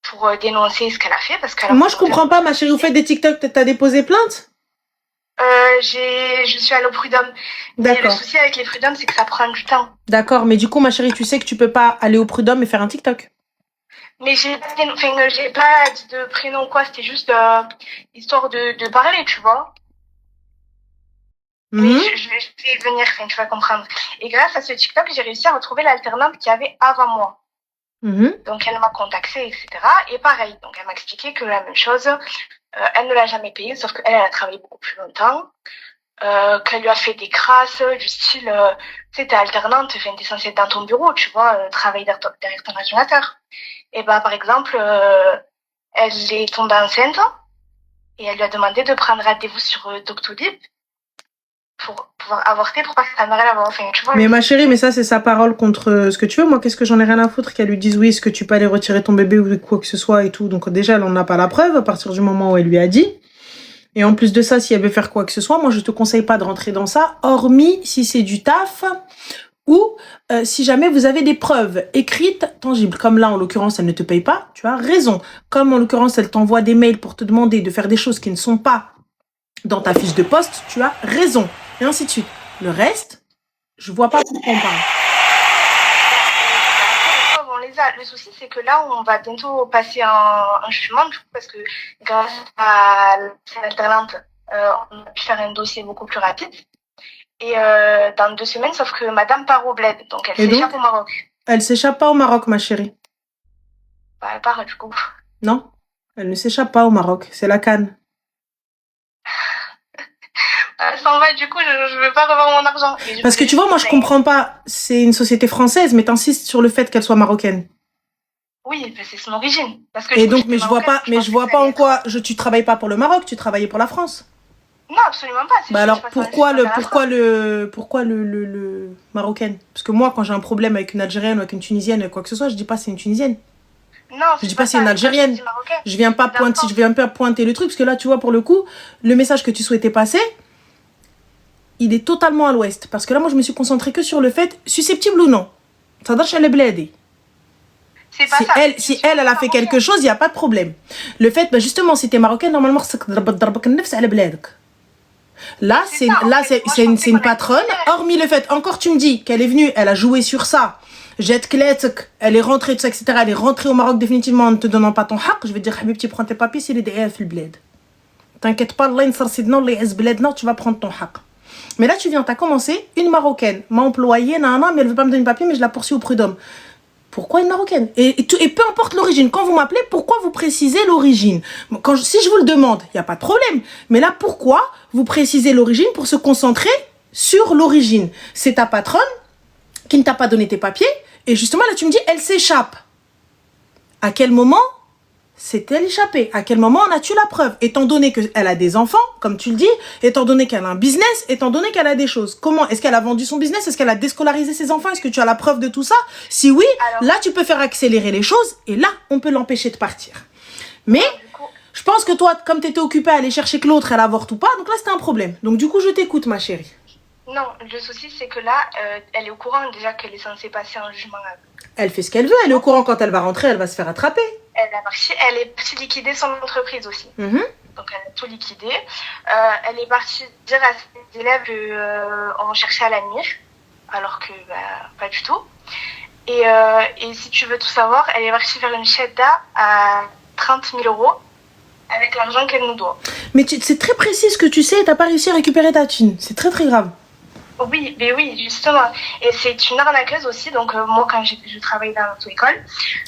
pour dénoncer ce qu'elle a fait. Parce qu'elle Moi, je comprends pas, ma chérie. Vous faites des TikTok, t'as déposé plainte? Je suis allée au prud'homme. Mais le souci avec les prud'hommes, c'est que ça prend du temps. D'accord, mais du coup, ma chérie, tu sais que tu peux pas aller au prud'homme et faire un TikTok. Mais j'ai pas dit de prénom, quoi. C'était juste histoire de parler, tu vois. Mais je vais y venir, tu vas comprendre. Et grâce à ce TikTok, j'ai réussi à retrouver l'alternante qu'il y avait avant moi. Donc, elle m'a contactée, etc. Et pareil, donc elle m'a expliqué que la même chose, elle ne l'a jamais payée, sauf qu'elle a travaillé beaucoup plus longtemps, qu'elle lui a fait des crasses, du style, tu sais, t'es alternante, t'es censée être dans ton bureau, tu vois, travailler derrière ton ordinateur. Et bah, par exemple, elle est tombée enceinte, et elle lui a demandé de prendre rendez-vous sur Doctolib, pour pouvoir avorter, pour pas que sa mère elle avoir, enfin, tu vois. Mais ma chérie, mais ça c'est sa parole contre ce que tu veux. Moi, qu'est-ce que j'en ai rien à foutre qu'elle lui dise oui, est-ce que tu peux aller retirer ton bébé ou quoi que ce soit et tout. Donc déjà, elle en a pas la preuve à partir du moment où elle lui a dit. Et en plus de ça, si elle veut faire quoi que ce soit, moi je te conseille pas de rentrer dans ça, hormis si c'est du taf ou si jamais vous avez des preuves écrites, tangibles. Comme là, en l'occurrence, elle ne te paye pas, tu as raison. Comme en l'occurrence, elle t'envoie des mails pour te demander de faire des choses qui ne sont pas dans ta fiche de poste, tu as raison. Et ainsi de suite. Le reste, je vois pas pourquoi on parle. On les a. Le souci, c'est que là, on va bientôt passer un jugement, du coup, parce que grâce à l'alternante, on a pu faire un dossier beaucoup plus rapide. Et dans 2 semaines, sauf que madame part au bled, donc elle s'échappe au Maroc. Elle s'échappe pas au Maroc, ma chérie. Bah, elle part, du coup. Non, elle ne s'échappe pas au Maroc, c'est la canne. Elle s'en va, du coup, je veux pas revoir mon argent. Parce que tu vois, moi je comprends pas, c'est une société française, mais t'insistes sur le fait qu'elle soit marocaine. Oui, c'est son origine. Parce que et donc, mais je vois pas en quoi, tu travailles pas pour le Maroc, tu travaillais pour la France. Non, absolument pas. Bah alors, pourquoi le marocaine? Parce que moi, quand j'ai un problème avec une Algérienne ou avec une Tunisienne, quoi que ce soit, je dis pas c'est une Tunisienne. Non, je dis pas c'est une Algérienne. Je viens pas pointer le truc, parce que là, tu vois, pour le coup, le message que tu souhaitais passer, il est totalement à l'ouest. Parce que là, moi, je me suis concentrée que sur le fait, susceptible ou non. Ça doit changer blédé. Si elle a fait quelque chose, il n'y a pas de problème. Le fait, bah justement, si t'es marocaine, normalement, là, c'est une patronne. Hormis le fait, encore tu me dis qu'elle est venue, elle a joué sur ça. Elle est rentrée, tout ça, etc. Elle est rentrée au Maroc définitivement en ne te donnant pas ton haq. Je vais dire, Habib, tu prends tes papiers, c'est les DF le bled. T'inquiète pas, Allah tu vas prendre ton haq. Mais là, tu viens, t'as commencé, une Marocaine m'a employée, mais elle veut pas me donner le papier, mais je la poursuis au prud'homme. Pourquoi une Marocaine et peu importe l'origine, quand vous m'appelez, pourquoi vous précisez l'origine? Si je vous le demande, il n'y a pas de problème. Mais là, pourquoi vous précisez l'origine pour se concentrer sur l'origine? C'est ta patronne qui ne t'a pas donné tes papiers. Et justement, là, tu me dis, elle s'échappe. À quel moment s'est-elle échappée? À quel moment en as-tu la preuve? Étant donné qu'elle a des enfants, comme tu le dis, étant donné qu'elle a un business, étant donné qu'elle a des choses. Comment? Est-ce qu'elle a vendu son business? Est-ce qu'elle a déscolarisé ses enfants? Est-ce que tu as la preuve de tout ça? Si oui, là, tu peux faire accélérer les choses et là, on peut l'empêcher de partir. Mais je pense que toi, comme tu étais occupée à aller chercher que l'autre, elle avorte ou pas, donc là, c'était un problème. Donc du coup, je t'écoute, ma chérie. Non, le souci, c'est que là, elle est au courant déjà qu'elle est censée passer un jugement. Elle fait ce qu'elle veut, elle est au courant quand elle va rentrer, elle va se faire attraper. Elle est partie liquider son entreprise aussi. Mhm. Donc, elle a tout liquidé. Elle est partie dire à ses élèves qu'on cherchait à la nuire, alors que pas du tout. Et si tu veux tout savoir, elle est partie faire une chedda à 30 000 euros avec l'argent qu'elle nous doit. Mais c'est très précis ce que tu sais, t'as pas réussi à récupérer ta thune. C'est très très grave. Oui, mais oui, justement. Et c'est une arnaqueuse aussi. Donc, moi, quand je travaillais dans l'auto-école...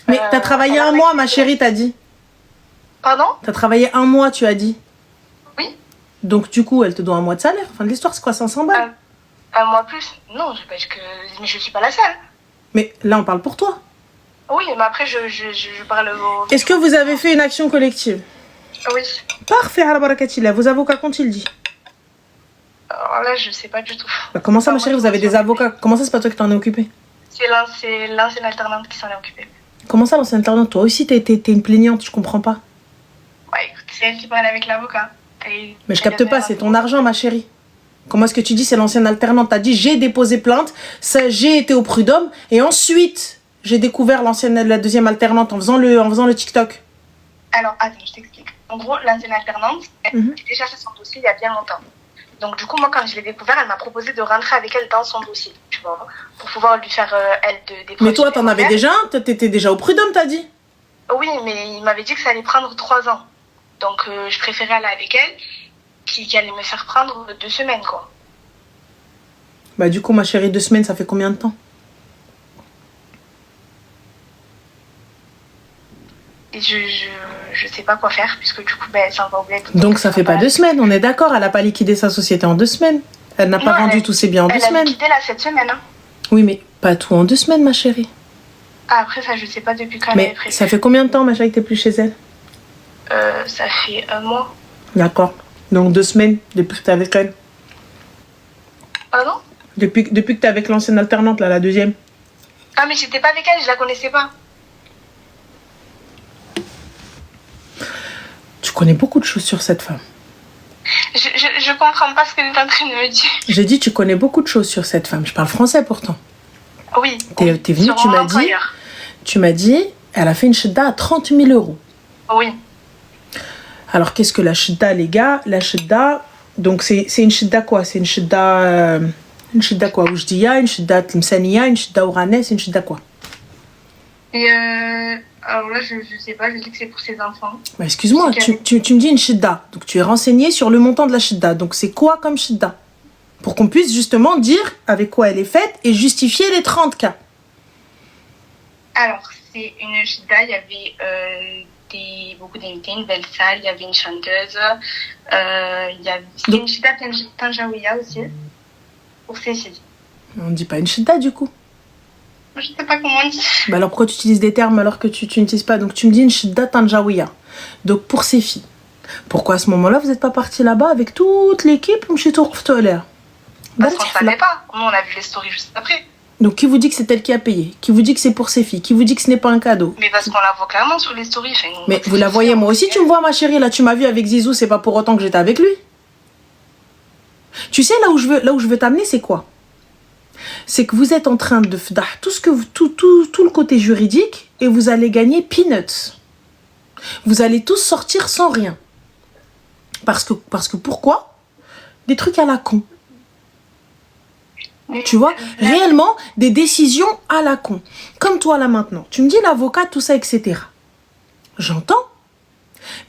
Mais t'as travaillé un mois, ma chérie, t'as dit. Pardon? T'as travaillé un mois, tu as dit. Oui. Donc, du coup, elle te doit un mois de salaire. Fin de l'histoire, c'est quoi, 500 balles? Un mois plus? Non, mais je suis pas la seule. Mais là, on parle pour toi. Oui, mais après, je parle au... Est-ce que vous avez fait une action collective? Oui. Parfait, à la barakatillah. Vos avocats qu'ont-ils dit? Alors là, je sais pas du tout. Bah, comment ça, ma chérie, vous avez des avocats? Comment ça, c'est pas toi qui t'en es occupé? C'est l'ancienne alternante qui s'en est occupée. Comment ça, l'ancienne alternante? Toi aussi, t'es une plaignante, je comprends pas. Ouais, écoute, c'est elle qui parle avec l'avocat. Mais je capte pas, c'est ton argent, ma chérie. Comment est-ce que tu dis c'est l'ancienne alternante? T'as dit j'ai déposé plainte, j'ai été au prud'homme, et ensuite, j'ai découvert la deuxième alternante en faisant le TikTok. Alors, attends, je t'explique. En gros, l'ancienne alternante, elle a déjà fait son dossier il y a bien longtemps. Donc, du coup, moi, quand je l'ai découvert, elle m'a proposé de rentrer avec elle dans son dossier, tu vois, pour pouvoir lui faire, des Mais toi, t'en avais déjà un? T'étais déjà au prud'homme, t'as dit? Oui, mais il m'avait dit que ça allait prendre 3 ans. Donc, je préférais aller avec elle, qu'elle allait me faire prendre 2 semaines, quoi. Bah, du coup, ma chérie, 2 semaines, ça fait combien de temps? Et je sais pas quoi faire, puisque du coup, elle s'en va au bled. Donc, ça fait pas 2 semaines, on est d'accord? Elle a pas liquidé sa société en 2 semaines. Elle n'a pas vendu tous ses biens en 2 semaines. Elle a liquidé là cette semaine, hein. Oui, mais pas tout en 2 semaines, ma chérie. Ah, après, ça, je sais pas depuis quand elle avait prévu. Mais ça fait combien de temps, ma chérie, que t'es plus chez elle? Ça fait 1 mois. D'accord. Donc 2 semaines, depuis que t'es avec elle. Pardon? Depuis que t'es avec l'ancienne alternante, là, la deuxième. Ah, mais j'étais pas avec elle, je la connaissais pas. Tu connais beaucoup de choses sur cette femme. Je comprends pas ce que tu es en train de me dire. J'ai dit tu connais beaucoup de choses sur cette femme. Je parle français pourtant. Oui. T'es venue, tu m'as dit, elle a fait une shidda à 30 000 euros. Oui. Alors qu'est-ce que la shidda, les gars? La shidda, donc c'est une shidda quoi? C'est une shidda quoi? Oujdiya, une shidda tlemsaniya, une shidda ouranais, c'est une shidda quoi? Et alors là, je sais pas, je dis que c'est pour ses enfants. Bah excuse-moi, tu me dis une shidda. Donc tu es renseigné sur le montant de la shidda. Donc c'est quoi comme shidda? Pour qu'on puisse justement dire avec quoi elle est faite et justifier les 30K. Alors, c'est une shidda, il y avait beaucoup d'invités, une belle salle, il y avait une chanteuse, c'était une shidda tanjaouia aussi, pour Cécile. On dit pas une shidda du coup. Je sais pas comment on dit. Bah alors pourquoi tu utilises des termes alors que tu n'utilises pas? Donc tu me dis une shidda tanjaouia. Donc pour ces filles. Pourquoi à ce moment-là vous n'êtes pas parti là-bas avec toute l'équipe ou chez Tourftolaire? Parce qu'on ne savait pas. Nous on a vu les stories juste après. Donc qui vous dit que c'est elle qui a payé? Qui vous dit que c'est pour ses filles? Qui vous dit que ce n'est pas un cadeau? Mais parce qu'on la voit clairement sur les stories. Mais vous la voyez moi aussi, tu me vois ma chérie, là tu m'as vu avec Zizou, c'est pas pour autant que j'étais avec lui. Tu sais là où je veux t'amener, c'est quoi? C'est que vous êtes en train de faire tout le côté juridique et vous allez gagner peanuts. Vous allez tous sortir sans rien. Parce que pourquoi? Des trucs à la con. Tu vois, réellement, des décisions à la con. Comme toi, là, maintenant. Tu me dis l'avocat, tout ça, etc. J'entends.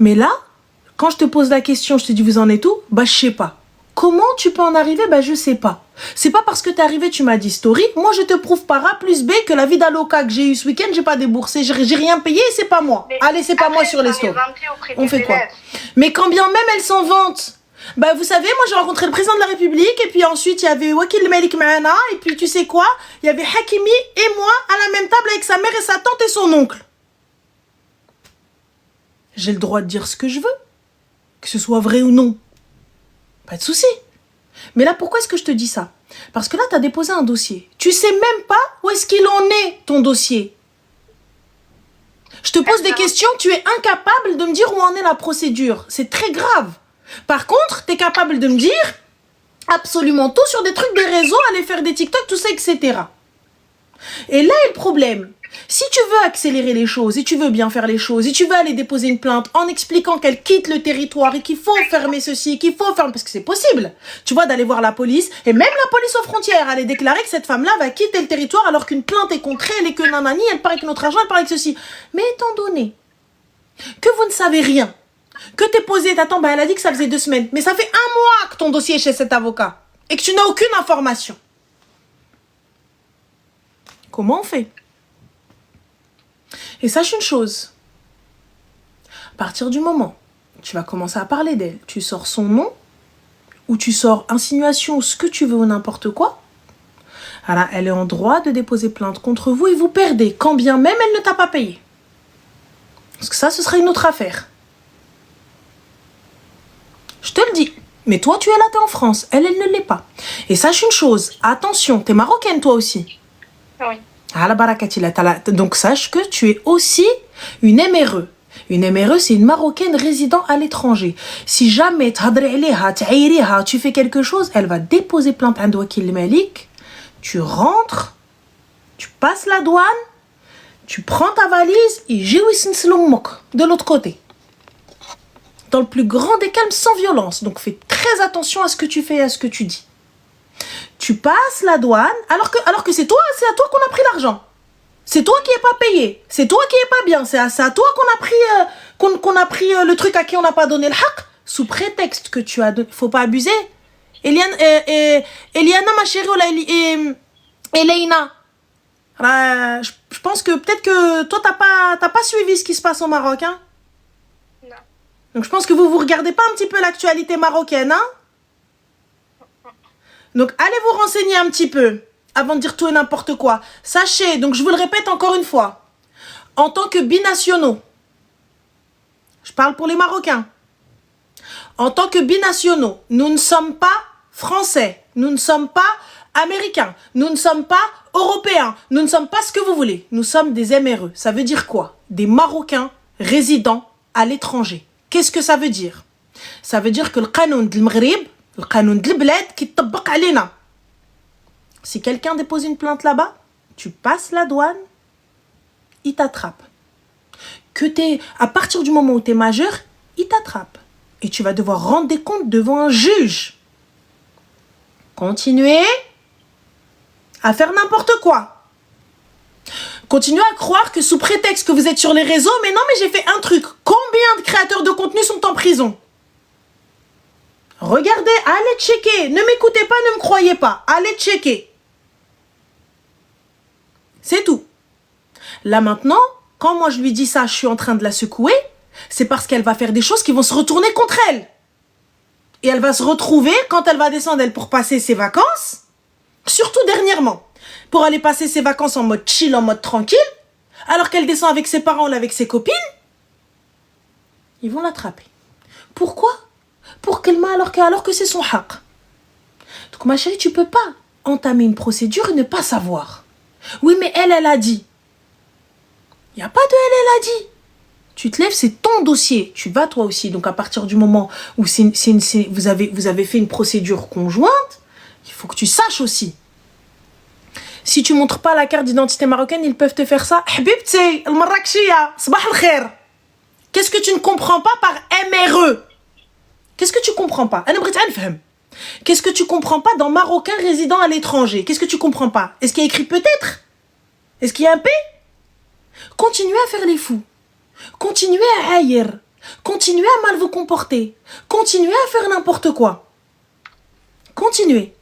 Mais là, quand je te pose la question, je te dis, vous en êtes où? Bah, je sais pas. Comment tu peux en arriver? Bah, je sais pas. C'est pas parce que t'es arrivé, tu m'as dit story. Moi, je te prouve par A plus B que la vie d'Aloca que j'ai eu ce week-end, j'ai pas déboursé. J'ai rien payé et c'est pas moi. Mais allez, c'est pas moi sur les stories. On fait quoi? Mais quand bien même elles s'en vantent. Bah vous savez, moi j'ai rencontré le président de la République et puis ensuite il y avait Wakil Malik Maana et puis tu sais quoi? Il y avait Hakimi et moi à la même table avec sa mère et sa tante et son oncle. J'ai le droit de dire ce que je veux, que ce soit vrai ou non. Pas de souci. Mais là pourquoi est-ce que je te dis ça? Parce que là t'as déposé un dossier. Tu sais même pas où est-ce qu'il en est ton dossier. Je te pose des questions, tu es incapable de me dire où en est la procédure. C'est très grave. Par contre, tu es capable de me dire absolument tout sur des trucs des réseaux, aller faire des TikTok, tout ça, etc. Et là est le problème. Si tu veux accélérer les choses, si tu veux bien faire les choses, si tu veux aller déposer une plainte en expliquant qu'elle quitte le territoire et qu'il faut fermer ceci, qu'il faut fermer, parce que c'est possible, tu vois, d'aller voir la police, et même la police aux frontières, aller déclarer que cette femme-là va quitter le territoire alors qu'une plainte est contre elle et que nanani, elle part avec notre argent, elle part avec ceci. Mais étant donné que vous ne savez rien, que t'es posé, t'attends, bah elle a dit que ça faisait 2 semaines, mais ça fait 1 mois que ton dossier est chez cet avocat et que tu n'as aucune information. Comment on fait? Et sache une chose, à partir du moment où tu vas commencer à parler d'elle, tu sors son nom, ou tu sors insinuation, ce que tu veux ou n'importe quoi, alors elle est en droit de déposer plainte contre vous et vous perdez, quand bien même elle ne t'a pas payé. Parce que ça, ce sera une autre affaire. Je te le dis. Mais toi, tu es là, t'es en France. Elle ne l'est pas. Et sache une chose, attention, t'es marocaine toi aussi. Oui. Ah, la barakatila. Donc sache que tu es aussi une MRE. Une MRE, c'est une Marocaine résidant à l'étranger. Si jamais tu fais quelque chose, elle va déposer plainte à Wakil Malik. Tu rentres, tu passes la douane, tu prends ta valise et de l'autre côté. Dans le plus grand des calmes, sans violence. Donc fais très attention à ce que tu fais et à ce que tu dis. Tu passes la douane, alors que c'est à toi qu'on a pris l'argent. C'est toi qui n'es pas payé. C'est toi qui n'es pas bien. C'est à toi qu'on a pris le truc à qui on n'a pas donné le haq, sous prétexte que tu as donné. Faut pas abuser. Eliana, ma chérie, Elena. Je pense que peut-être que toi, t'as pas suivi ce qui se passe au Maroc, hein? Non. Donc je pense que vous regardez pas un petit peu l'actualité marocaine, hein? Donc allez vous renseigner un petit peu avant de dire tout et n'importe quoi. Sachez, donc je vous le répète encore une fois, en tant que binationaux, je parle pour les Marocains, en tant que binationaux, nous ne sommes pas français, nous ne sommes pas américains, nous ne sommes pas européens, nous ne sommes pas ce que vous voulez. Nous sommes des MRE. Ça veut dire quoi? Des Marocains résidant à l'étranger. Qu'est-ce que ça veut dire? Ça veut dire que le qanoun de l'Maghrib, le qanoun de l'bled, qui t'tabak alena. Si quelqu'un dépose une plainte là-bas, tu passes la douane, il t'attrape. À partir du moment où tu es majeur, il t'attrape. Et tu vas devoir rendre des comptes devant un juge. Continuez à faire n'importe quoi. Continuez à croire que sous prétexte que vous êtes sur les réseaux, mais non, mais j'ai fait un truc. Combien de créateurs de contenu sont en prison? Regardez, allez checker. Ne m'écoutez pas, ne me croyez pas. Allez checker. C'est tout. Là maintenant, quand moi je lui dis ça, je suis en train de la secouer, c'est parce qu'elle va faire des choses qui vont se retourner contre elle. Et elle va se retrouver, quand elle va descendre, elle, pour passer ses vacances, surtout dernièrement, pour aller passer ses vacances en mode chill, en mode tranquille, alors qu'elle descend avec ses parents ou avec ses copines, ils vont l'attraper. Pourquoi? Pour qu'elle m'a alors que c'est son haq. Donc ma chérie, tu peux pas entamer une procédure et ne pas savoir. Oui, mais elle a dit. Il n'y a pas de elle a dit. Tu te lèves, c'est ton dossier. Tu vas toi aussi. Donc à partir du moment où vous avez fait une procédure conjointe, il faut que tu saches aussi. Si tu montres pas la carte d'identité marocaine, ils peuvent te faire ça. Habibti, al-Marrakchia, sabah al-khair. Qu'est-ce que tu ne comprends pas par MRE? Qu'est-ce que tu comprends pas? Qu'est-ce que tu comprends pas dans Marocain résident à l'étranger? Qu'est-ce que tu comprends pas? Est-ce qu'il y a écrit peut-être? Est-ce qu'il y a un P? Continuez à faire les fous. Continuez à haïr. Continuez à mal vous comporter. Continuez à faire n'importe quoi. Continuez.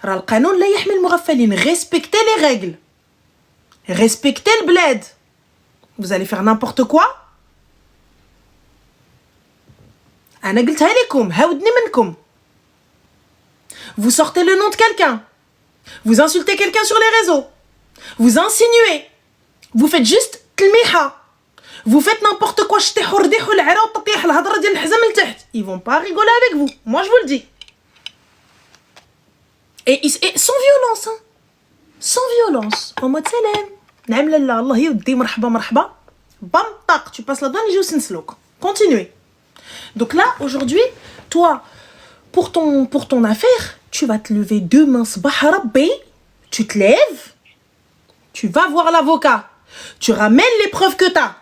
Respectez les règles. Respectez le bled. Vous allez faire n'importe quoi? Vous sortez le nom de quelqu'un. Vous insultez quelqu'un sur les réseaux. Vous insinuez. Vous faites juste tlmiha. Vous faites n'importe quoi. Ils vont pas rigoler avec vous. Moi, je vous le dis. Et sans violence. Hein. Sans violence. En mode salam. Naam lillah, Allah yuddi, marhaba, marhaba. Bam, tak, tu passes la douane, ils jouent sinslouk. Continuez. Donc là, aujourd'hui, toi, pour ton affaire, tu vas te lever demain, sabah rabbi, tu te lèves, tu vas voir l'avocat, tu ramènes les preuves que t'as.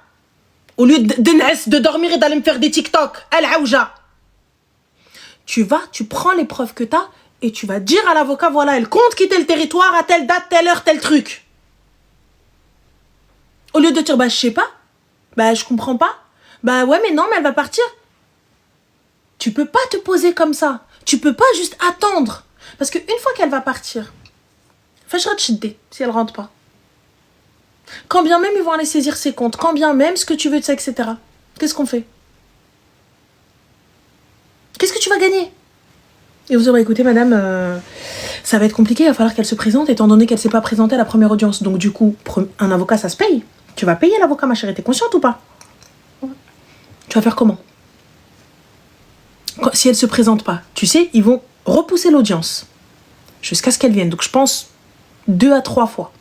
Au lieu de dormir et d'aller me faire des TikTok, al-aouja. Tu prends les preuves que t'as et tu vas dire à l'avocat, voilà, elle compte quitter le territoire à telle date, telle heure, tel truc. Au lieu de dire, je sais pas, je comprends pas, ouais, mais non, mais elle va partir. Tu peux pas te poser comme ça. Tu peux pas juste attendre. Parce qu'une fois qu'elle va partir, fâchera de chidder si elle rentre pas. Quand bien même ils vont aller saisir ses comptes, quand bien même ce que tu veux de ça, etc. Qu'est-ce qu'on fait? Qu'est-ce que tu vas gagner? Et vous aurez écouté, madame, ça va être compliqué, il va falloir qu'elle se présente, étant donné qu'elle s'est pas présentée à la première audience. Donc du coup, un avocat, ça se paye. Tu vas payer l'avocat, ma chérie, t'es consciente ou pas? Tu vas faire comment? Si elle se présente pas, tu sais, ils vont repousser l'audience jusqu'à ce qu'elle vienne. Donc je pense 2 à 3 fois.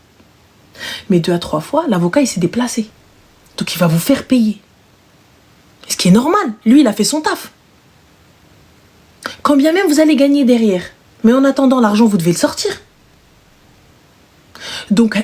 Mais 2 à 3 fois, l'avocat il s'est déplacé. Donc il va vous faire payer. Ce qui est normal. Lui, il a fait son taf. Quand bien même vous allez gagner derrière. Mais en attendant, l'argent, vous devez le sortir. Donc,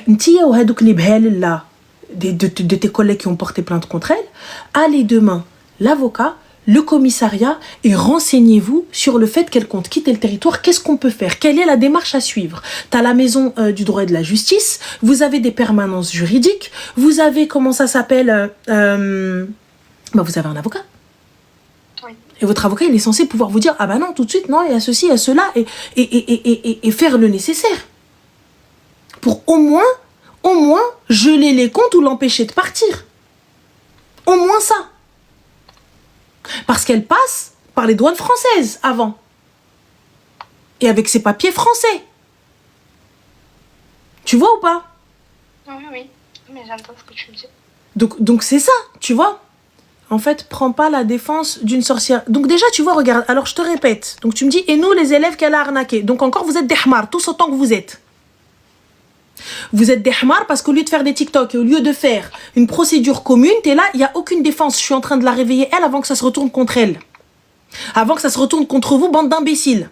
de tes collègues qui ont porté plainte contre elle, allez demain, l'avocat, le commissariat, et renseignez-vous sur le fait qu'elle compte quitter le territoire. Qu'est-ce qu'on peut faire? Quelle est la démarche à suivre? Tu as la maison du droit et de la justice, vous avez des permanences juridiques, vous avez, comment ça s'appelle, vous avez un avocat. Oui. Et votre avocat, il est censé pouvoir vous dire, ah bah non, tout de suite, non, il y a ceci, il y a cela, et faire le nécessaire. Pour au moins geler les comptes ou l'empêcher de partir. Au moins ça. Parce qu'elle passe par les douanes françaises avant. Et avec ses papiers français. Tu vois ou pas? Oui. Mais j'entends ce que tu me dis. Donc c'est ça, tu vois. En fait, prends pas la défense d'une sorcière. Donc déjà, tu vois, regarde. Alors, je te répète. Donc tu me dis, et nous, les élèves qu'elle a arnaqués. Donc encore, vous êtes des hmars, tous autant que vous êtes. Vous êtes des hmars parce qu'au lieu de faire des TikTok et au lieu de faire une procédure commune, t'es là, il n'y a aucune défense. Je suis en train de la réveiller, elle, avant que ça se retourne contre elle. Avant que ça se retourne contre vous, bande d'imbéciles.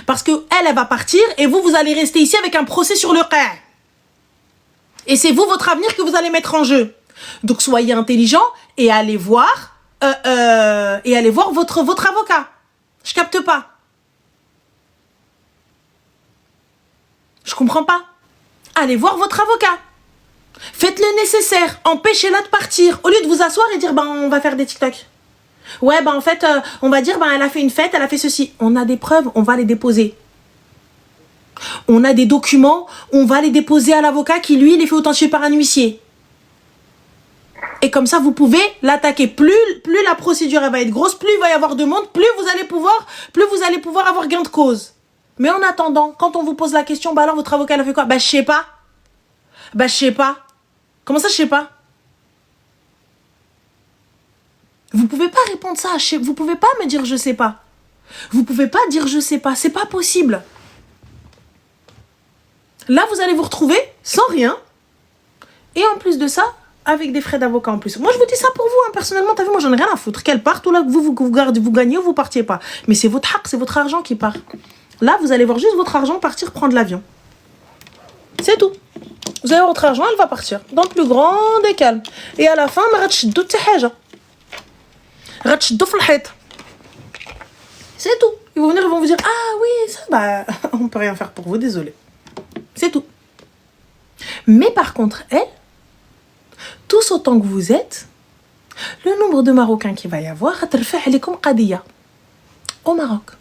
Parce que elle va partir et vous allez rester ici avec un procès sur le cas. Et c'est vous, votre avenir, que vous allez mettre en jeu. Donc soyez intelligent et allez voir, votre avocat. Je capte pas. Je comprends pas. Allez voir votre avocat. Faites le nécessaire. Empêchez-la de partir. Au lieu de vous asseoir et dire, on va faire des TikTok. Ouais, en fait, on va dire, elle a fait une fête, elle a fait ceci. On a des preuves, on va les déposer. On a des documents, on va les déposer à l'avocat qui, lui, les fait authentifier par un huissier. Et comme ça, vous pouvez l'attaquer. Plus la procédure elle va être grosse, plus il va y avoir de monde, plus vous allez pouvoir avoir gain de cause. Mais en attendant, quand on vous pose la question, alors votre avocat, elle a fait quoi? Je sais pas. Je sais pas. Comment ça, je sais pas? Vous pouvez pas répondre ça. Vous pouvez pas me dire je sais pas. Vous pouvez pas dire je sais pas. C'est pas possible. Là, vous allez vous retrouver sans rien. Et en plus de ça, avec des frais d'avocat en plus. Moi, je vous dis ça pour vous, hein. Personnellement, t'as vu, moi, j'en ai rien à foutre. Qu'elle parte ou là, que vous gagnez ou vous partiez pas. Mais c'est votre haq, c'est votre argent qui part. Là, vous allez voir juste votre argent partir prendre l'avion. C'est tout. Vous avez votre argent, elle va partir. Dans le plus grand des calmes. Et à la fin, c'est tout. Ils vont venir, ils vont vous dire, ah oui, ça, on peut rien faire pour vous, désolé. C'est tout. Mais par contre, elle, tous autant que vous êtes, le nombre de Marocains qu'il va y avoir, au Maroc.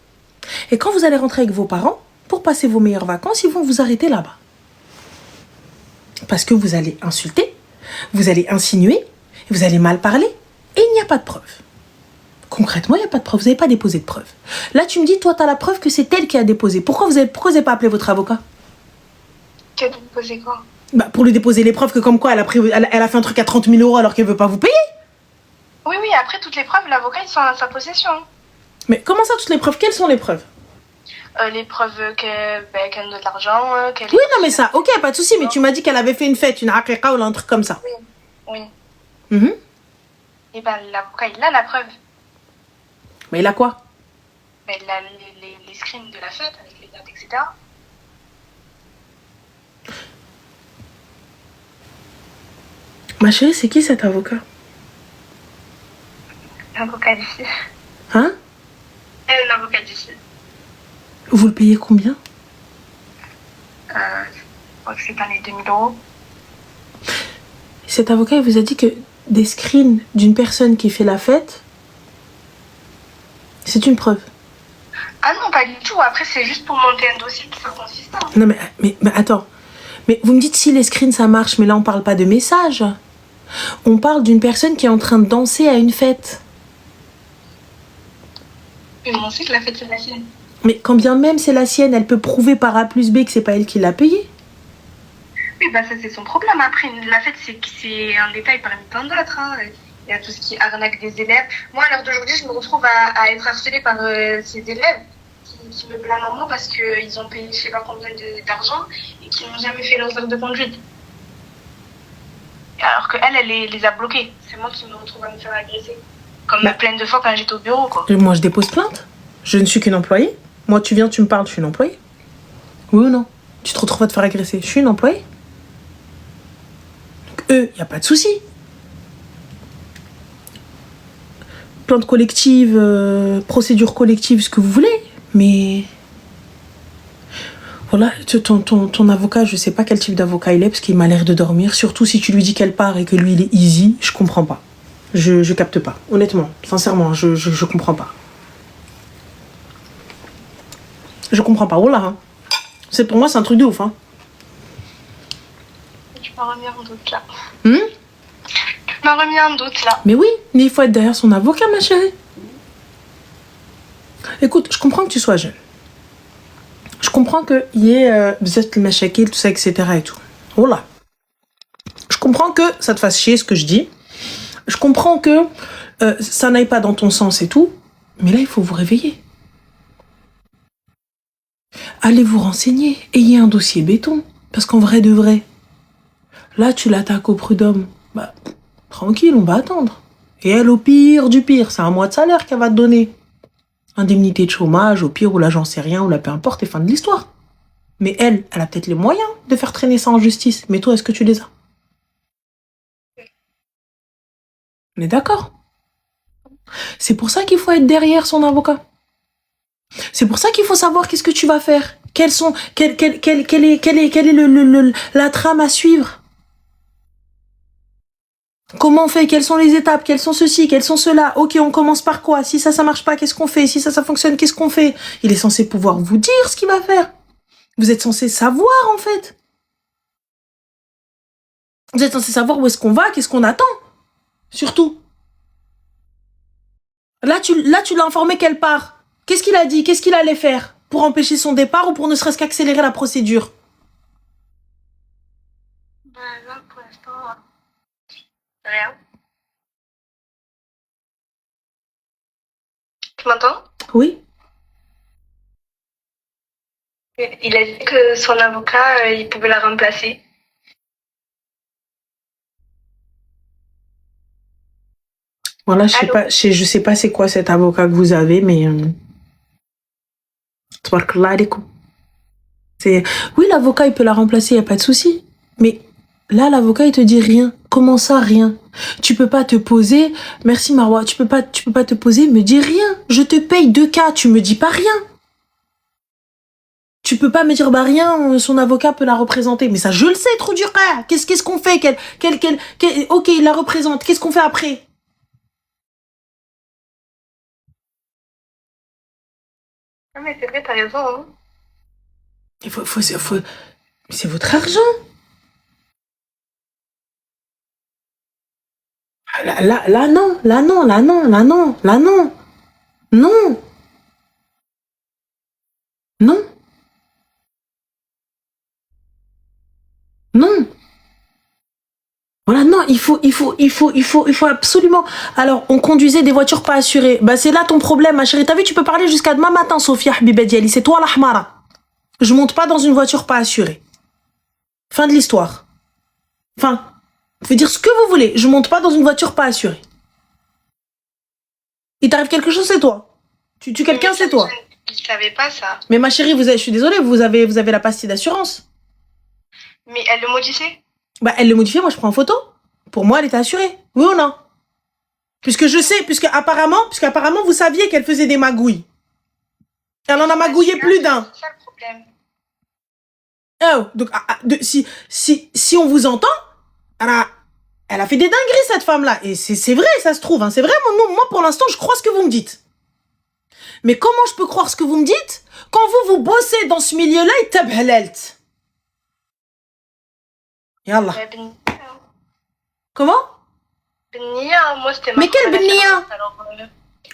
Et quand vous allez rentrer avec vos parents, pour passer vos meilleures vacances, ils vont vous arrêter là-bas. Parce que vous allez insulter, vous allez insinuer, vous allez mal parler, et il n'y a pas de preuve. Concrètement, il n'y a pas de preuve, vous n'avez pas déposé de preuve. Là, tu me dis, toi, tu as la preuve que c'est elle qui a déposé. Pourquoi vous n'avez pas appelé votre avocat? Qui a déposé quoi? Pour lui déposer les preuves que comme quoi elle a fait un truc à 30 000 € alors qu'elle ne veut pas vous payer. Oui, après toutes les preuves, l'avocat, ils sont à sa possession. Mais comment ça, toutes les preuves? Quelles sont les preuves? Les preuves qu'elle donne de l'argent, qu'elle... Oui, non, mais ça, ok, pas de souci, mais tu m'as dit qu'elle avait fait une fête, une aqiqa ou un truc comme ça. Oui. Mm-hmm. Et l'avocat, il a la preuve. Mais il a quoi? les screens de la fête avec les dates, etc. Ma chérie, c'est qui cet avocat? L'avocat d'ici. Hein? L'avocat d'ici. Vous le payez combien? Je crois que c'est dans les 2000 euros. Cet avocat, il vous a dit que des screens d'une personne qui fait la fête, c'est une preuve. Ah non, pas du tout. Après, c'est juste pour monter un dossier qui soit consistant. Non, mais attends. Mais vous me dites si les screens, ça marche, mais là, on parle pas de messages. On parle d'une personne qui est en train de danser à une fête. Et on sait que la fête, c'est la sienne. Mais quand bien même c'est la sienne, elle peut prouver par A plus B que c'est pas elle qui l'a payé. Oui, bah ça, c'est son problème. Après, la fête, c'est un détail parmi tant d'autres. Hein. Il y a tout ce qui arnaque des élèves. Moi, à l'heure d'aujourd'hui, je me retrouve à être harcelée par ces élèves qui me blâment en moi parce qu'ils ont payé je sais pas combien d'argent et qui n'ont jamais fait leurs heures de conduite. Alors qu'elle les a bloqués. C'est moi qui me retrouve à me faire agresser. Comme plein de fois quand j'étais au bureau, quoi. Moi, je dépose plainte. Je ne suis qu'une employée. Moi, tu viens, tu me parles, je suis une employée. Oui ou non? Tu te retrouves à te faire agresser. Je suis une employée. Donc, eux, il n'y a pas de souci. Plainte collective, procédure collective, ce que vous voulez. Mais... Voilà, ton avocat, je sais pas quel type d'avocat il est, parce qu'il m'a l'air de dormir. Surtout si tu lui dis qu'elle part et que lui, il est easy, je comprends pas. Je capte pas. Honnêtement, sincèrement, je comprends pas. Je comprends pas. Oh là, hein. C'est pour moi, c'est un truc de ouf, hein. Tu m'as remis en doute, là. Tu m'as remis en doute, là. Mais oui, mais il faut être derrière son avocat, ma chérie. Écoute, je comprends que tu sois jeune. Je comprends qu'il y ait le machakil, tout ça, etc. et tout. Oh là. Je comprends que ça te fasse chier ce que je dis. Je comprends que ça n'aille pas dans ton sens et tout. Mais là, il faut vous réveiller. Allez vous renseigner. Ayez un dossier béton. Parce qu'en vrai de vrai, là, tu l'attaques au prud'homme. Bah, tranquille, on va attendre. Et elle, au pire du pire, c'est un mois de salaire qu'elle va te donner. Indemnité de chômage, au pire, ou là, j'en sais rien, ou là, peu importe, et fin de l'histoire. Mais elle a peut-être les moyens de faire traîner ça en justice. Mais toi, est-ce que tu les as? On est d'accord? C'est pour ça qu'il faut être derrière son avocat. C'est pour ça qu'il faut savoir qu'est-ce que tu vas faire. Quelle est la trame à suivre? Comment on fait? Quelles sont les étapes? Quelles sont ceci? Quelles sont cela? Ok, on commence par quoi? Si ça marche pas, qu'est-ce qu'on fait? Si ça fonctionne, qu'est-ce qu'on fait? Il est censé pouvoir vous dire ce qu'il va faire. Vous êtes censé savoir, en fait. Vous êtes censé savoir où est-ce qu'on va, qu'est-ce qu'on attend. Surtout. Là, tu l'as informé qu'elle part. Qu'est-ce qu'il a dit? Qu'est-ce qu'il allait faire? Pour empêcher son départ ou pour ne serait-ce qu'accélérer la procédure? Là, pour l'instant, rien. Tu m'entends? Oui. Il a dit que son avocat, il pouvait la remplacer. Voilà, je sais pas c'est quoi cet avocat que vous avez, mais oui, l'avocat il peut la remplacer, y a pas de souci. Mais là, l'avocat il te dit rien. Comment ça, rien? Tu peux pas te poser. Merci Marwa, tu peux pas te poser, me dire rien. Je te paye 2K, tu me dis pas rien. Tu peux pas me dire bah rien, son avocat peut la représenter. Mais ça, je le sais, trop dur. Qu'est-ce qu'on fait? Ok, il la représente. Qu'est-ce qu'on fait après? Non mais c'est vrai, t'as raison. Hein. C'est votre argent. Là, non. Non. Voilà, non, il faut absolument. Alors, on conduisait des voitures pas assurées. Bah, c'est là ton problème, ma chérie. T'as vu, tu peux parler jusqu'à demain matin, Sophia Habibet Diali. C'est toi l'ahmara. Je monte pas dans une voiture pas assurée. Fin de l'histoire. Enfin, vous pouvez dire ce que vous voulez. Je monte pas dans une voiture pas assurée. Il t'arrive quelque chose, c'est toi. Tu tues quelqu'un, c'est toi. Je savais pas ça. Mais ma chérie, je suis désolée, vous avez la pastille d'assurance. Mais elle le modifiait? Bah, elle le modifiait, moi je prends en photo. Pour moi, elle était assurée. Oui ou non? Puisque apparemment, vous saviez qu'elle faisait des magouilles. Elle en a magouillé plus d'un. C'est ça le problème. Oh, donc, si on vous entend, elle a fait des dingueries, cette femme-là. Et c'est vrai, ça se trouve. Hein. C'est vrai, moi, pour l'instant, je crois ce que vous me dites. Mais comment je peux croire ce que vous me dites quand vous bossez dans ce milieu-là et tabhalalt? Yallah. Comment? Bnia, moi c'était ma Mais quelle première Bnia? expérience, alors,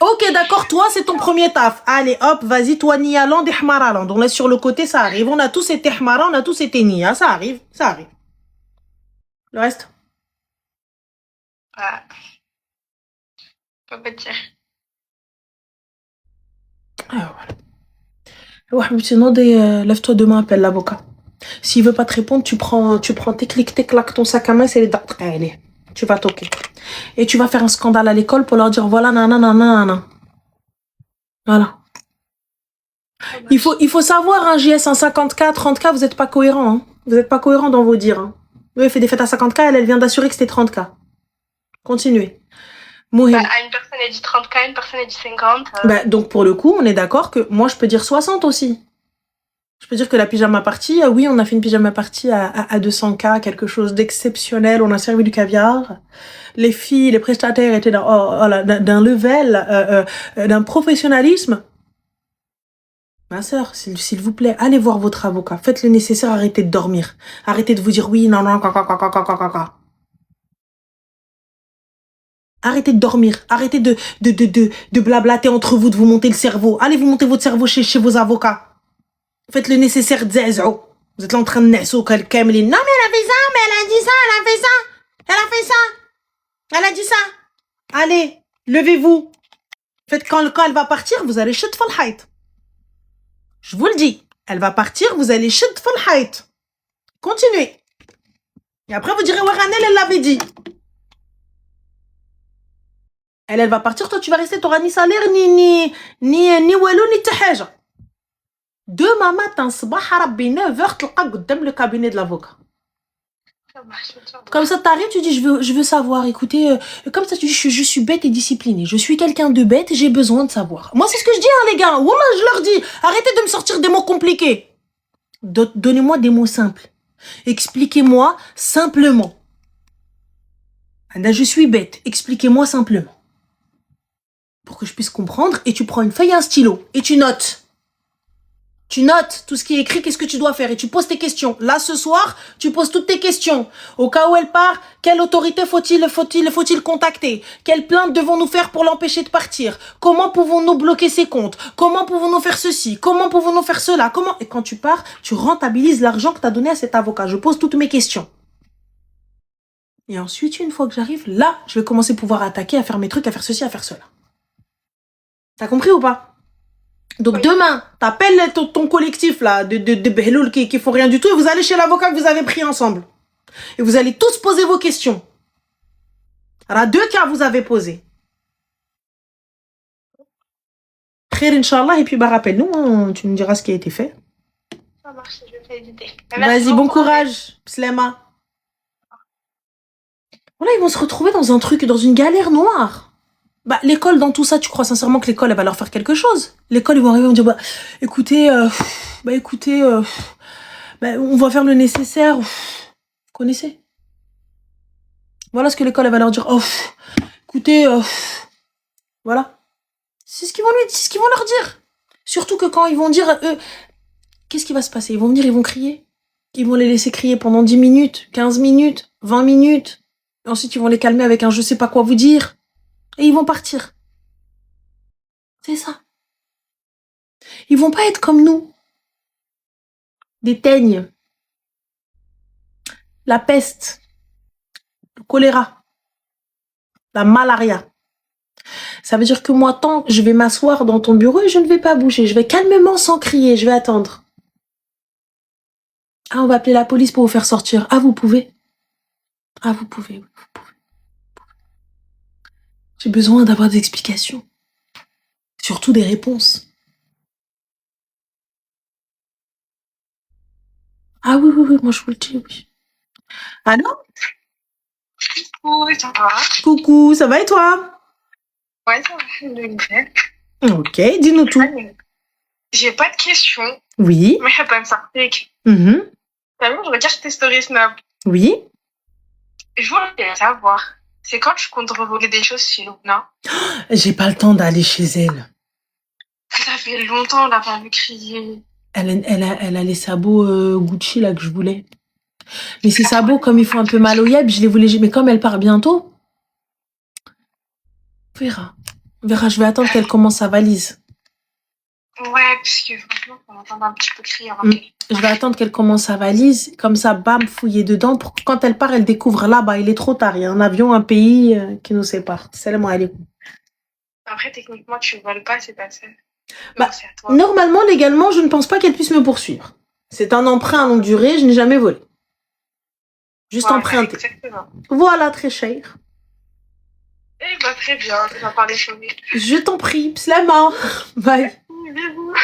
Ok, d'accord, toi, c'est ton premier taf. Allez, hop, vas-y, toi, Nialand et Hmaraland. On laisse sur le côté, ça arrive. On a tous été Hmara, on a tous été Nia. Ça arrive, ça arrive. Le reste? voilà. Faut pas te dire. Ah, voilà. Ouais, sinon, lève-toi demain, appelle l'avocat. S'il veut pas te répondre, tu prends tes clics, tes claques, ton sac à main, c'est les dates. Allez, tu vas toquer. Et tu vas faire un scandale à l'école pour leur dire voilà, nanana. Voilà. Il faut savoir, hein, JS, en 50K, 30K, vous êtes pas cohérent. Hein. Vous êtes pas cohérent dans vos dires. Hein. Oui, elle fait des fêtes à 50K, elle vient d'assurer que c'était 30K. Continuez. Mohim. Bah, une personne a dit 30K, une personne a dit 50. Bah, donc pour le coup, on est d'accord que moi je peux dire 60 aussi. Je peux dire que la pyjama party, oui, on a fait une pyjama party à 200K, quelque chose d'exceptionnel, on a servi du caviar. Les filles, les prestataires étaient d'un level, d'un professionnalisme. Ma sœur, s'il vous plaît, allez voir votre avocat. Faites le nécessaire, arrêtez de dormir. Arrêtez de vous dire oui, non, quoi. Arrêtez de dormir. Arrêtez de blablater entre vous, de vous monter le cerveau. Allez vous monter votre cerveau chez vos avocats. Faites le nécessaire, dzézo. Vous êtes là en train de naître, quelqu'un me dit non, mais elle a fait ça, mais elle a dit ça, elle a fait ça. Elle a fait ça. Elle a dit ça. Allez, levez-vous. Faites quand elle va partir, vous allez shit for height. Je vous le dis. Elle va partir, vous allez shit for height. Continuez. Et après, vous direz, ouais, Ranel, elle l'avait dit. Elle va partir, toi, tu vas rester, t'auras ni salaire, ni walou, ni tahaja. Demain matin, sabah, rabbi, 9h, tu vas le cabinet de l'avocat. Comme ça, t'arrives, tu dis, je veux savoir, écoutez, comme ça, tu dis, je suis bête et disciplinée. Je suis quelqu'un de bête et j'ai besoin de savoir. Moi, c'est ce que je dis, hein, les gars. Wallah, je leur dis, arrêtez de me sortir des mots compliqués. Donnez-moi des mots simples. Expliquez-moi simplement. Là, je suis bête. Expliquez-moi simplement. Pour que je puisse comprendre, et tu prends une feuille et un stylo, et tu notes. Tu notes tout ce qui est écrit, qu'est-ce que tu dois faire, et tu poses tes questions. Là, ce soir, tu poses toutes tes questions. Au cas où elle part, quelle autorité faut-il contacter? Quelle plainte devons-nous faire pour l'empêcher de partir? Comment pouvons-nous bloquer ses comptes? Comment pouvons-nous faire ceci? Comment pouvons-nous faire cela? Et quand tu pars, tu rentabilises l'argent que tu as donné à cet avocat. Je pose toutes mes questions. Et ensuite, une fois que j'arrive, là, je vais commencer à pouvoir attaquer, à faire mes trucs, à faire ceci, à faire cela. T'as compris ou pas? Donc oui. Demain, t'appelles ton collectif là de behloul qui font rien du tout et vous allez chez l'avocat que vous avez pris ensemble. Et vous allez tous poser vos questions. Alors, 2 cas vous avez posé. Khair, Inch'Allah, et puis bah rappelle-nous, hein, tu nous diras ce qui a été fait. Ça marche, je vais t'aider. Vas-y, bon courage, Slema. Voilà, ils vont se retrouver dans un truc, dans une galère noire. Bah, l'école, dans tout ça, tu crois sincèrement que l'école, elle va leur faire quelque chose? L'école, ils vont arriver et vont dire, écoutez, on va faire le nécessaire. Vous connaissez? Voilà ce que l'école, elle va leur dire. Écoutez, voilà. C'est ce qu'ils vont leur dire. Surtout que quand ils vont dire, qu'est-ce qui va se passer? Ils vont venir, ils vont crier. Ils vont les laisser crier pendant 10 minutes, 15 minutes, 20 minutes. Ensuite, ils vont les calmer avec un je sais pas quoi vous dire. Et ils vont partir. C'est ça. Ils vont pas être comme nous. Des teignes. La peste. Le choléra. La malaria. Ça veut dire que moi, tant je vais m'asseoir dans ton bureau et je ne vais pas bouger. Je vais calmement, sans crier. Je vais attendre. Ah, on va appeler la police pour vous faire sortir. Ah, vous pouvez. Ah, vous pouvez. J'ai besoin d'avoir des explications. Surtout des réponses. Ah oui, oui, oui, moi je vous le dis, oui. Allô? Oui, ça va. Coucou, ça va et toi? Ouais, ça va. Alhamdoulilah. Ok, dis-nous tout. J'ai pas de questions, Oui. mais je peux me sortir. Mhm. T'as vu, je regarde tes stories Snap. Oui. Je voulais savoir, c'est quand tu comptes revoler des choses chez nous, non? J'ai pas le temps d'aller chez elle. Ça fait longtemps, on l'a pas vu crier. Elle a les sabots Gucci là que je voulais. Mais ces sabots, comme ils font un peu mal au yeb, je les voulais. Mais comme elle part bientôt, on verra. On verra, je vais attendre qu'elle commence sa valise. Ouais, parce que franchement, on entend un petit peu crier avant Mm. qu'elle. Je vais attendre qu'elle commence sa valise. Comme ça, bam, fouiller dedans pour que quand elle part, elle découvre là-bas. Il est trop tard. Il y a un avion, un pays qui nous sépare. Salam alaikum. Après, techniquement, tu voles pas, c'est ta sœur. Bah, Donc, c'est à toi. Normalement, légalement, je ne pense pas qu'elle puisse me poursuivre. C'est un emprunt à longue durée, je n'ai jamais volé. Juste Voilà, emprunté. exactement. Voilà, très cher. Eh bah, très bien, tu vas parler sauver. Je t'en prie, pslama. Bye. Bisous.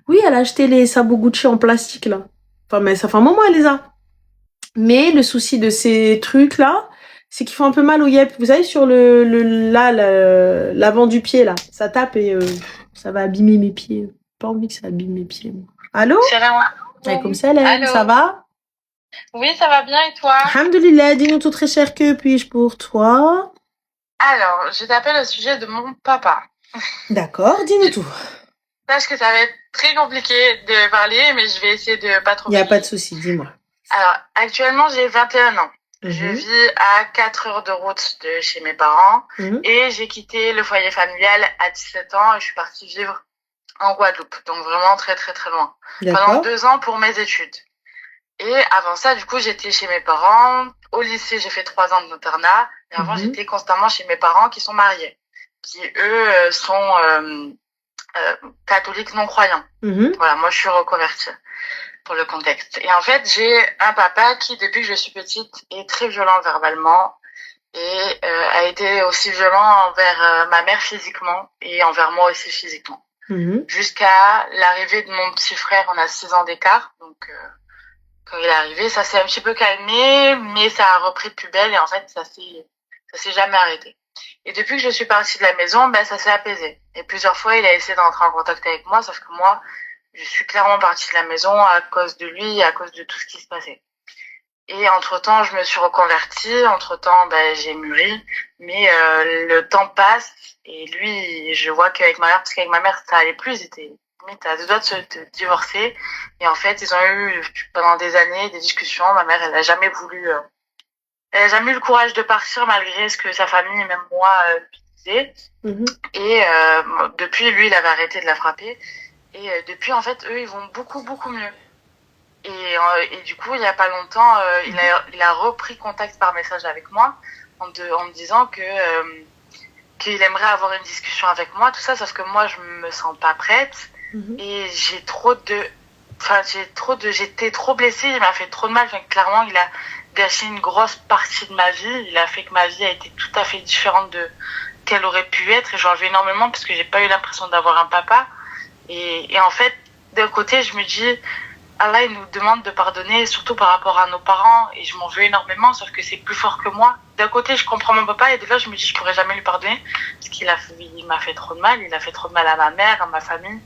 Oui, elle a acheté les sabots Gucci en plastique, là. Enfin, mais ça fait un moment, elle les a. Mais le souci de ces trucs-là, c'est qu'ils font un peu mal au yep. Vous savez, sur l'avant du pied, là. Ça tape et ça va abîmer mes pieds. Pas envie que ça abîme mes pieds, moi. Allô? Comme ça, Allô. ça va? Oui, ça va bien et toi? Alhamdoulilah, dis-nous tout très cher, que puis-je pour toi? Alors, je t'appelle au sujet de mon papa. D'accord, dis-nous tout. Parce que ça va être très compliqué de parler, mais je vais essayer de pas trop. Il n'y a pas de souci, dis-moi. Alors, actuellement, j'ai 21 ans. Je vis à 4 heures de route de chez mes parents et j'ai quitté le foyer familial à 17 ans et je suis partie vivre en Guadeloupe. Donc vraiment très très très loin. Pendant 2 ans pour mes études. Et avant ça, du coup, j'étais chez mes parents. Au lycée, j'ai fait 3 ans de internat. Et avant, j'étais constamment chez mes parents qui sont mariés. Qui, eux, sont catholiques non-croyants. Voilà, moi, je suis reconvertie pour le contexte. Et en fait, j'ai un papa qui, depuis que je suis petite, est très violent verbalement et a été aussi violent envers ma mère physiquement et envers moi aussi physiquement. Jusqu'à l'arrivée de mon petit frère, on a 6 ans d'écart. Donc, quand il est arrivé, ça s'est un petit peu calmé, mais ça a repris de plus belle et en fait, ça s'est jamais arrêté. Et depuis que je suis partie de la maison, ben, ça s'est apaisé. Et plusieurs fois, il a essayé d'entrer en contact avec moi, sauf que moi, je suis clairement partie de la maison à cause de lui et à cause de tout ce qui se passait. Et entre-temps, je me suis reconvertie. Entre-temps, ben, j'ai mûri. Mais le temps passe. Et lui, je vois qu'avec ma mère, parce qu'avec ma mère, ça allait plus. Ils étaient limite à 2 doigts de divorcer. Et en fait, ils ont eu pendant des années des discussions. Ma mère, elle a jamais voulu... elle a jamais eu le courage de partir malgré ce que sa famille et même moi disaient. Et depuis, lui, il avait arrêté de la frapper. Et depuis, en fait, eux, ils vont beaucoup, beaucoup mieux. Et du coup, il y a pas longtemps, il a repris contact par message avec moi en me disant qu'il aimerait avoir une discussion avec moi, tout ça, sauf que moi, je me sens pas prête. Et j'étais trop blessée, il m'a fait trop de mal. Enfin, clairement, il a gâché une grosse partie de ma vie. Il a fait que ma vie a été tout à fait différente de qu'elle aurait pu être. Et j'en veux énormément parce que j'ai pas eu l'impression d'avoir un papa. Et en fait, d'un côté, je me dis, Allah, il nous demande de pardonner, surtout par rapport à nos parents, et je m'en veux énormément, sauf que c'est plus fort que moi. D'un côté, je comprends mon papa, et de là, je me dis, je pourrais jamais lui pardonner, parce qu'il m'a fait trop de mal, il a fait trop de mal à ma mère, à ma famille.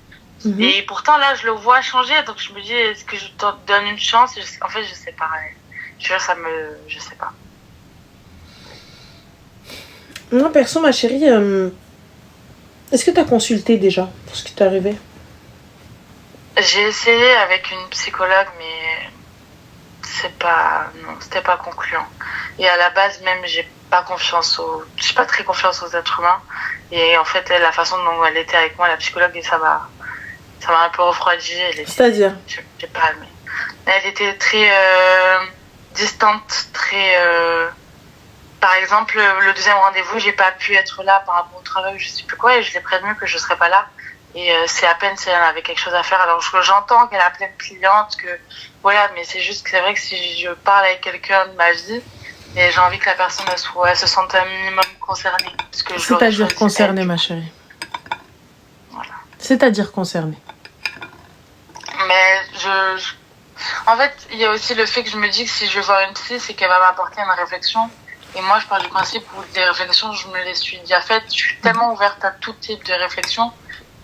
Et pourtant, là, je le vois changer, donc je me dis, est-ce que je te donne une chance? En fait, je sais pas. Je sais pas. Moi, perso, ma chérie, est-ce que tu as consulté déjà pour ce qui t'est arrivé? J'ai essayé avec une psychologue, mais c'était pas concluant. Et à la base, même, j'ai pas très confiance aux êtres humains. Et en fait, la façon dont elle était avec moi, la psychologue, ça m'a un peu refroidi. C'est-à-dire? J'ai pas aimé. Elle était très distante, très... Par exemple, le deuxième rendez-vous, j'ai pas pu être là par rapport au travail, je sais plus quoi, et je l'ai prévenue que je serais pas là. Et c'est à peine si elle avait quelque chose à faire. Alors j'entends qu'elle a plein de clientes, que voilà, mais c'est juste que c'est vrai que si je parle avec quelqu'un de ma vie, et j'ai envie que la personne elle se sente un minimum concernée. C'est-à-dire concernée, ma chérie? C'est-à-dire concerné. Mais en fait, il y a aussi le fait que je me dis que si je vais voir une psy, c'est qu'elle va m'apporter une réflexion. Et moi, je pars du principe où les réflexions, je me les suis déjà faites. Je suis tellement ouverte à tout type de réflexion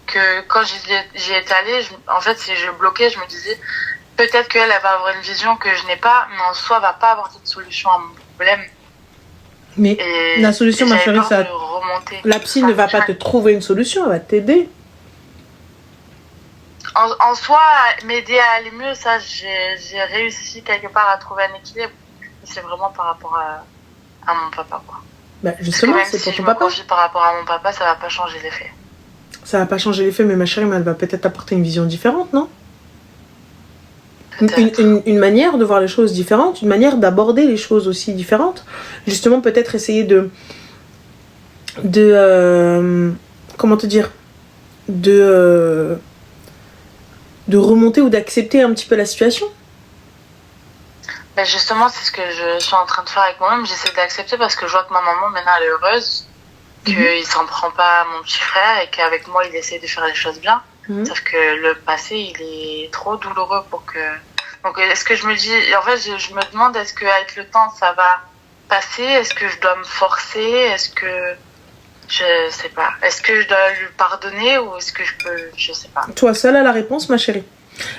que quand j'y étais allée, en fait, si je bloquais, je me disais peut-être qu'elle va avoir une vision que je n'ai pas, mais en soi, elle va pas apporter de solution à mon problème. Mais la solution, ma chérie, ça... La psy ne va pas te trouver une solution, elle va t'aider. En soi, m'aider à aller mieux, ça, j'ai réussi quelque part à trouver un équilibre. C'est vraiment par rapport à mon papa, quoi. Bah justement, c'est pour ton papa. Par rapport à mon papa, ça va pas changer l'effet. Ça va pas changer l'effet, mais ma chérie, elle va peut-être apporter une vision différente, non? Une manière de voir les choses différentes, une manière d'aborder les choses aussi différentes. Justement, peut-être essayer comment te dire, de remonter ou d'accepter un petit peu la situation. Ben justement, c'est ce que je suis en train de faire avec moi-même. J'essaie d'accepter parce que je vois que ma maman, maintenant, elle est heureuse, qu'il s'en prend pas à mon petit frère et qu'avec moi, il essaie de faire les choses bien. Sauf que le passé, il est trop douloureux pour que... Donc, est-ce que je me dis... En fait, je me demande, est-ce qu'avec le temps, ça va passer? Est-ce que je dois me forcer? Est-ce que... Je sais pas. Est-ce que je dois lui pardonner ou est-ce que je peux... Je sais pas. Toi seule a la réponse, ma chérie.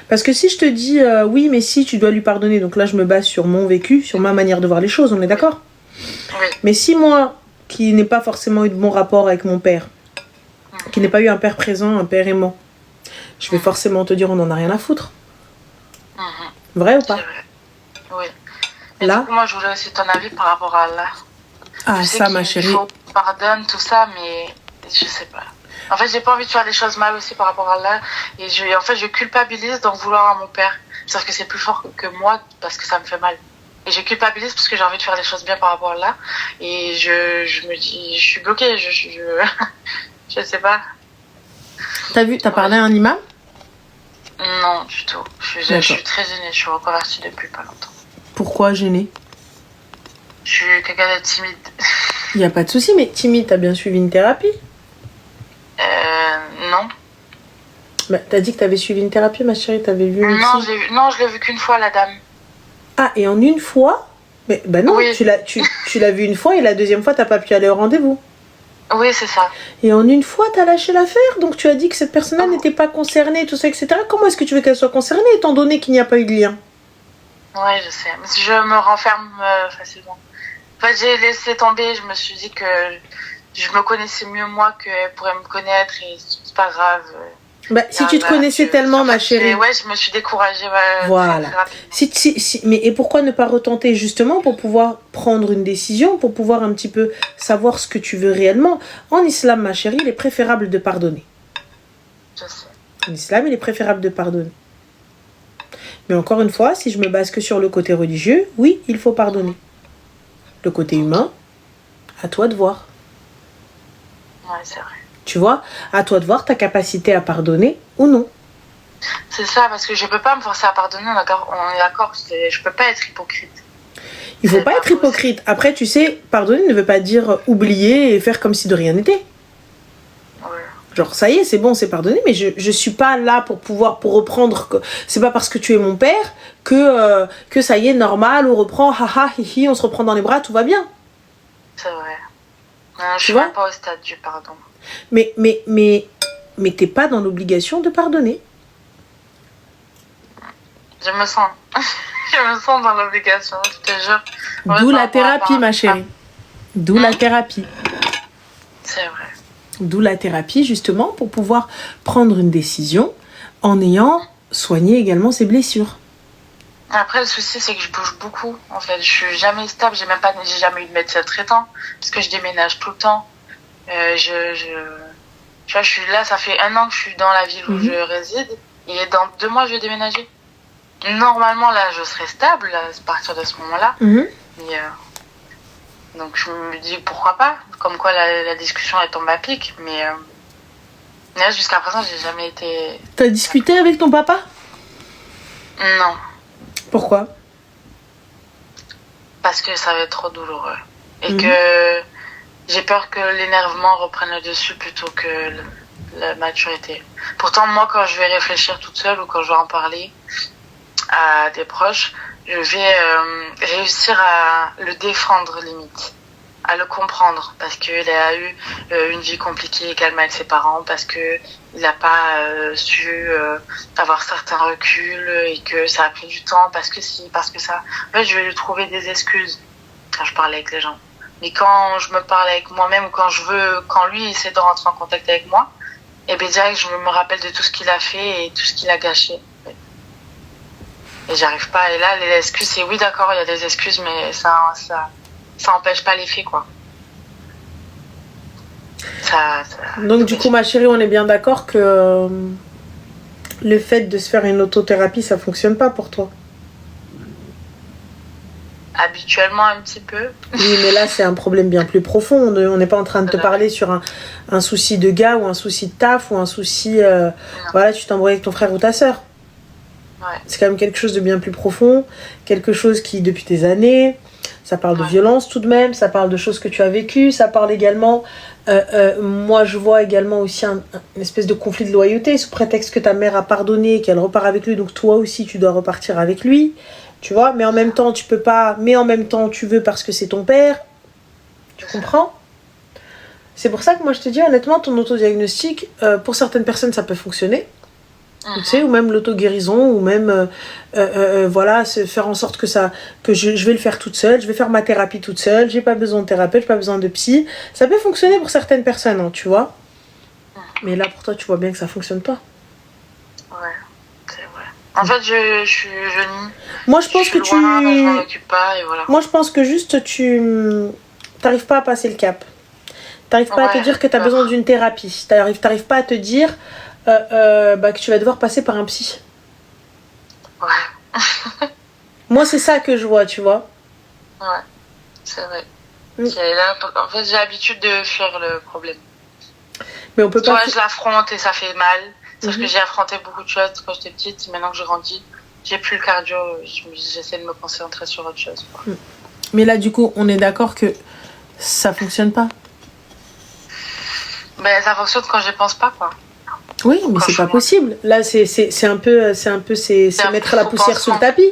Parce que si je te dis oui, mais si tu dois lui pardonner, donc là je me base sur mon vécu, sur ma manière de voir les choses, on est d'accord? Oui. Mais si moi, qui n'ai pas forcément eu de bon rapport avec mon père, qui n'ai pas eu un père présent, un père aimant, je vais forcément te dire on n'en a rien à foutre. Vrai ou pas? C'est vrai. Oui. Et là, du coup, moi je voulais aussi ton avis par rapport à là. Ah ça ma chérie. Il faut pardonne tout ça, mais je sais pas. En fait, j'ai pas envie de faire des choses mal aussi par rapport à là. Et en fait, je culpabilise d'en vouloir à mon père. C'est-à-dire que c'est plus fort que moi parce que ça me fait mal. Et je culpabilise parce que j'ai envie de faire des choses bien par rapport à là. Et je me dis, je suis bloquée. Je sais pas. T'as parlé à un imam? Non, du tout. Je suis très gênée. Je suis reconvertie depuis pas longtemps. Pourquoi gênée? Je suis quelqu'un de timide. Il n'y a pas de souci, mais timide, t'as bien suivi une thérapie? Non. Bah, t'as dit que t'avais suivi une thérapie, ma chérie, t'avais vu une Non, je l'ai vu qu'une fois, la dame. Ah, et en une fois? Mais bah non, oui. tu l'as vu une fois et la deuxième fois, t'as pas pu aller au rendez-vous. Oui, c'est ça. Et en une fois, t'as lâché l'affaire, donc tu as dit que cette personne-là n'était pas concernée, tout ça, etc. Comment est-ce que tu veux qu'elle soit concernée, étant donné qu'il n'y a pas eu de lien? Oui, je sais. Mais je me renferme facilement. En fait, j'ai laissé tomber, je me suis dit que je me connaissais mieux moi qu'elle pourrait me connaître et c'est pas grave. Bah, si tu te connaissais tellement, ma chérie. Ouais, je me suis découragée. Voilà. Mais et pourquoi ne pas retenter justement pour pouvoir prendre une décision, pour pouvoir un petit peu savoir ce que tu veux réellement? En islam, ma chérie, il est préférable de pardonner. Je sais. En islam, il est préférable de pardonner. Mais encore une fois, si je me base que sur le côté religieux, oui, il faut pardonner. Le côté humain, à toi de voir. Ouais, c'est vrai. Tu vois, à toi de voir ta capacité à pardonner ou non. C'est ça, parce que je peux pas me forcer à pardonner, on est d'accord, je peux pas être hypocrite. Il faut pas être hypocrite. Après, tu sais, pardonner ne veut pas dire oublier et faire comme si de rien n'était. Ouais. Genre, ça y est, c'est bon, c'est pardonné, mais je suis pas là pour reprendre. C'est pas parce que tu es mon père que ça y est, normal, on reprend, haha, hihi, on se reprend dans les bras, tout va bien. C'est vrai. Non, je suis même pas au stade du pardon. Mais t'es pas dans l'obligation de pardonner. Je me sens dans l'obligation, je te jure. D'où la thérapie, ma chérie. D'où la thérapie. C'est vrai. D'où la thérapie, justement, pour pouvoir prendre une décision en ayant soigné également ses blessures. Après, le souci, c'est que je bouge beaucoup. En fait, je suis jamais stable. J'ai jamais eu de médecin traitant parce que je déménage tout le temps. Tu vois, je suis là, ça fait 1 an que je suis dans la ville où je réside et dans 2 mois, je vais déménager. Normalement, là, je serai stable à partir de ce moment-là. Mais, donc, je me dis pourquoi pas. Comme quoi, la discussion elle tombe à pic. Mais là, jusqu'à présent, j'ai jamais été. T'as discuté avec ton papa? Non. Pourquoi? Parce que ça va être trop douloureux. Et que j'ai peur que l'énervement reprenne le dessus plutôt que la maturité. Pourtant, moi, quand je vais réfléchir toute seule ou quand je vais en parler à des proches, je vais réussir à le défendre limite, à le comprendre, parce qu'il a eu une vie compliquée également avec ses parents, parce que il n'a pas su avoir certains reculs et que ça a pris du temps, parce que si, parce que ça. En fait, je vais lui trouver des excuses quand je parle avec les gens. Mais quand je me parle avec moi-même, quand lui essaie de rentrer en contact avec moi, et bien direct, je me rappelle de tout ce qu'il a fait et tout ce qu'il a gâché. Et j'arrive pas. Et là, les excuses, c'est oui, d'accord, il y a des excuses, mais ça empêche pas les faits, quoi. Donc, du coup, ma chérie, on est bien d'accord que le fait de se faire une autothérapie, ça fonctionne pas pour toi? Habituellement, un petit peu. Oui, mais là, c'est un problème bien plus profond. On n'est pas en train de te parler sur un souci de gars ou un souci de taf ou un souci... voilà, tu t'embrouilles avec ton frère ou ta sœur. Ouais. C'est quand même quelque chose de bien plus profond. Quelque chose qui, depuis des années... Ça parle de violence tout de même, ça parle de choses que tu as vécues, ça parle également... moi, je vois également aussi une espèce de conflit de loyauté, sous prétexte que ta mère a pardonné, qu'elle repart avec lui, donc toi aussi, tu dois repartir avec lui. Tu vois, mais en même temps, tu peux pas, mais en même temps, tu veux parce que c'est ton père. Tu comprends? C'est pour ça que moi, je te dis, honnêtement, ton autodiagnostic, pour certaines personnes, ça peut fonctionner. Tu sais, ou même l'auto-guérison, ou même, voilà, faire en sorte que je vais le faire toute seule, je vais faire ma thérapie toute seule, j'ai pas besoin de thérapeute, j'ai pas besoin de psy. Ça peut fonctionner pour certaines personnes, hein, tu vois. Mais là, pour toi, tu vois bien que ça fonctionne pas. Ouais, c'est vrai. En fait, je nie. Moi, je pense que je m'en occupe pas, et voilà. Moi, je pense que juste, t'arrives pas à passer le cap. T'arrives pas à te dire que t'as besoin d'une thérapie. T'arrives pas à te dire que tu vas devoir passer par un psy. Ouais. Moi, c'est ça que je vois, tu vois. Ouais, c'est vrai. Là, en fait, j'ai l'habitude de fuir le problème. Mais on peut pas... Soit je l'affronte et ça fait mal. Sauf que j'ai affronté beaucoup de choses quand j'étais petite. Maintenant que j'ai grandi, j'ai plus le cardio. J'essaie de me concentrer sur autre chose, quoi. Mais là, du coup, on est d'accord que ça fonctionne pas. Ben, ça fonctionne quand je pense pas, quoi. Oui, mais c'est pas possible. Là, c'est un peu mettre la poussière sous le tapis.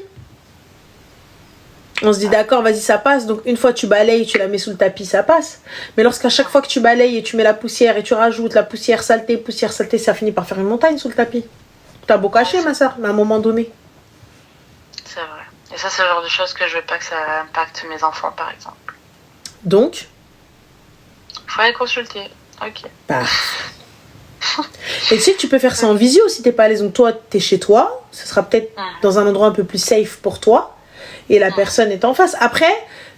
On se dit d'accord, vas-y, ça passe. Donc une fois tu balayes, tu la mets sous le tapis, ça passe. Mais lorsqu'à chaque fois que tu balayes et tu mets la poussière et tu rajoutes la poussière saleté, ça finit par faire une montagne sous le tapis. T'as beau cacher, ma soeur, mais à un moment donné. C'est vrai. Et ça, c'est le genre de choses que je veux pas que ça impacte mes enfants, par exemple. Donc faut aller consulter. Ok. Et tu sais que tu peux faire ça en visio si t'es pas à l'aise. Donc toi, t'es chez toi, ce sera peut-être dans un endroit un peu plus safe pour toi. Et la personne est en face. Après,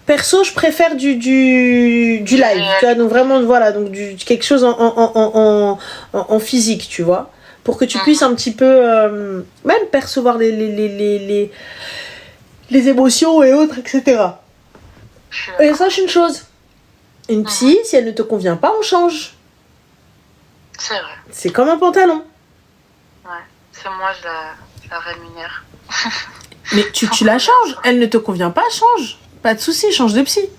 perso, je préfère du live. Tu vois, donc vraiment, voilà, donc quelque chose en physique, tu vois. Pour que tu puisses un petit peu, même percevoir les émotions et autres, etc. Et sache une chose. Une psy, si elle ne te convient pas, on change. C'est vrai. C'est comme un pantalon. Ouais, c'est moi, je la rémunère. Mais tu la changes. Elle ne te convient pas, change. Pas de souci, change de psy.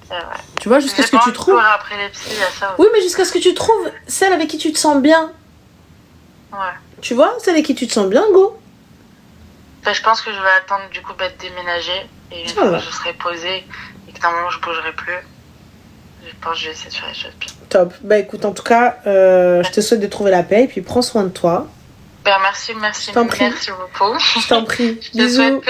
C'est vrai. Tu vois, jusqu'à ce que tu trouves. Après les psys, il y a ça aussi. Oui, mais jusqu'à ce que tu trouves celle avec qui tu te sens bien. Ouais. Tu vois, celle avec qui tu te sens bien, go. Enfin, je pense que je vais attendre du coup d'être déménagée. Et une fois que je serai posée et que normalement je bougerai plus, je pense que je vais essayer de faire les choses bien. Top. Bah écoute, en tout cas, je te souhaite de trouver la paix et puis prends soin de toi. Ben, merci beaucoup. Je t'en prie. Je te souhaite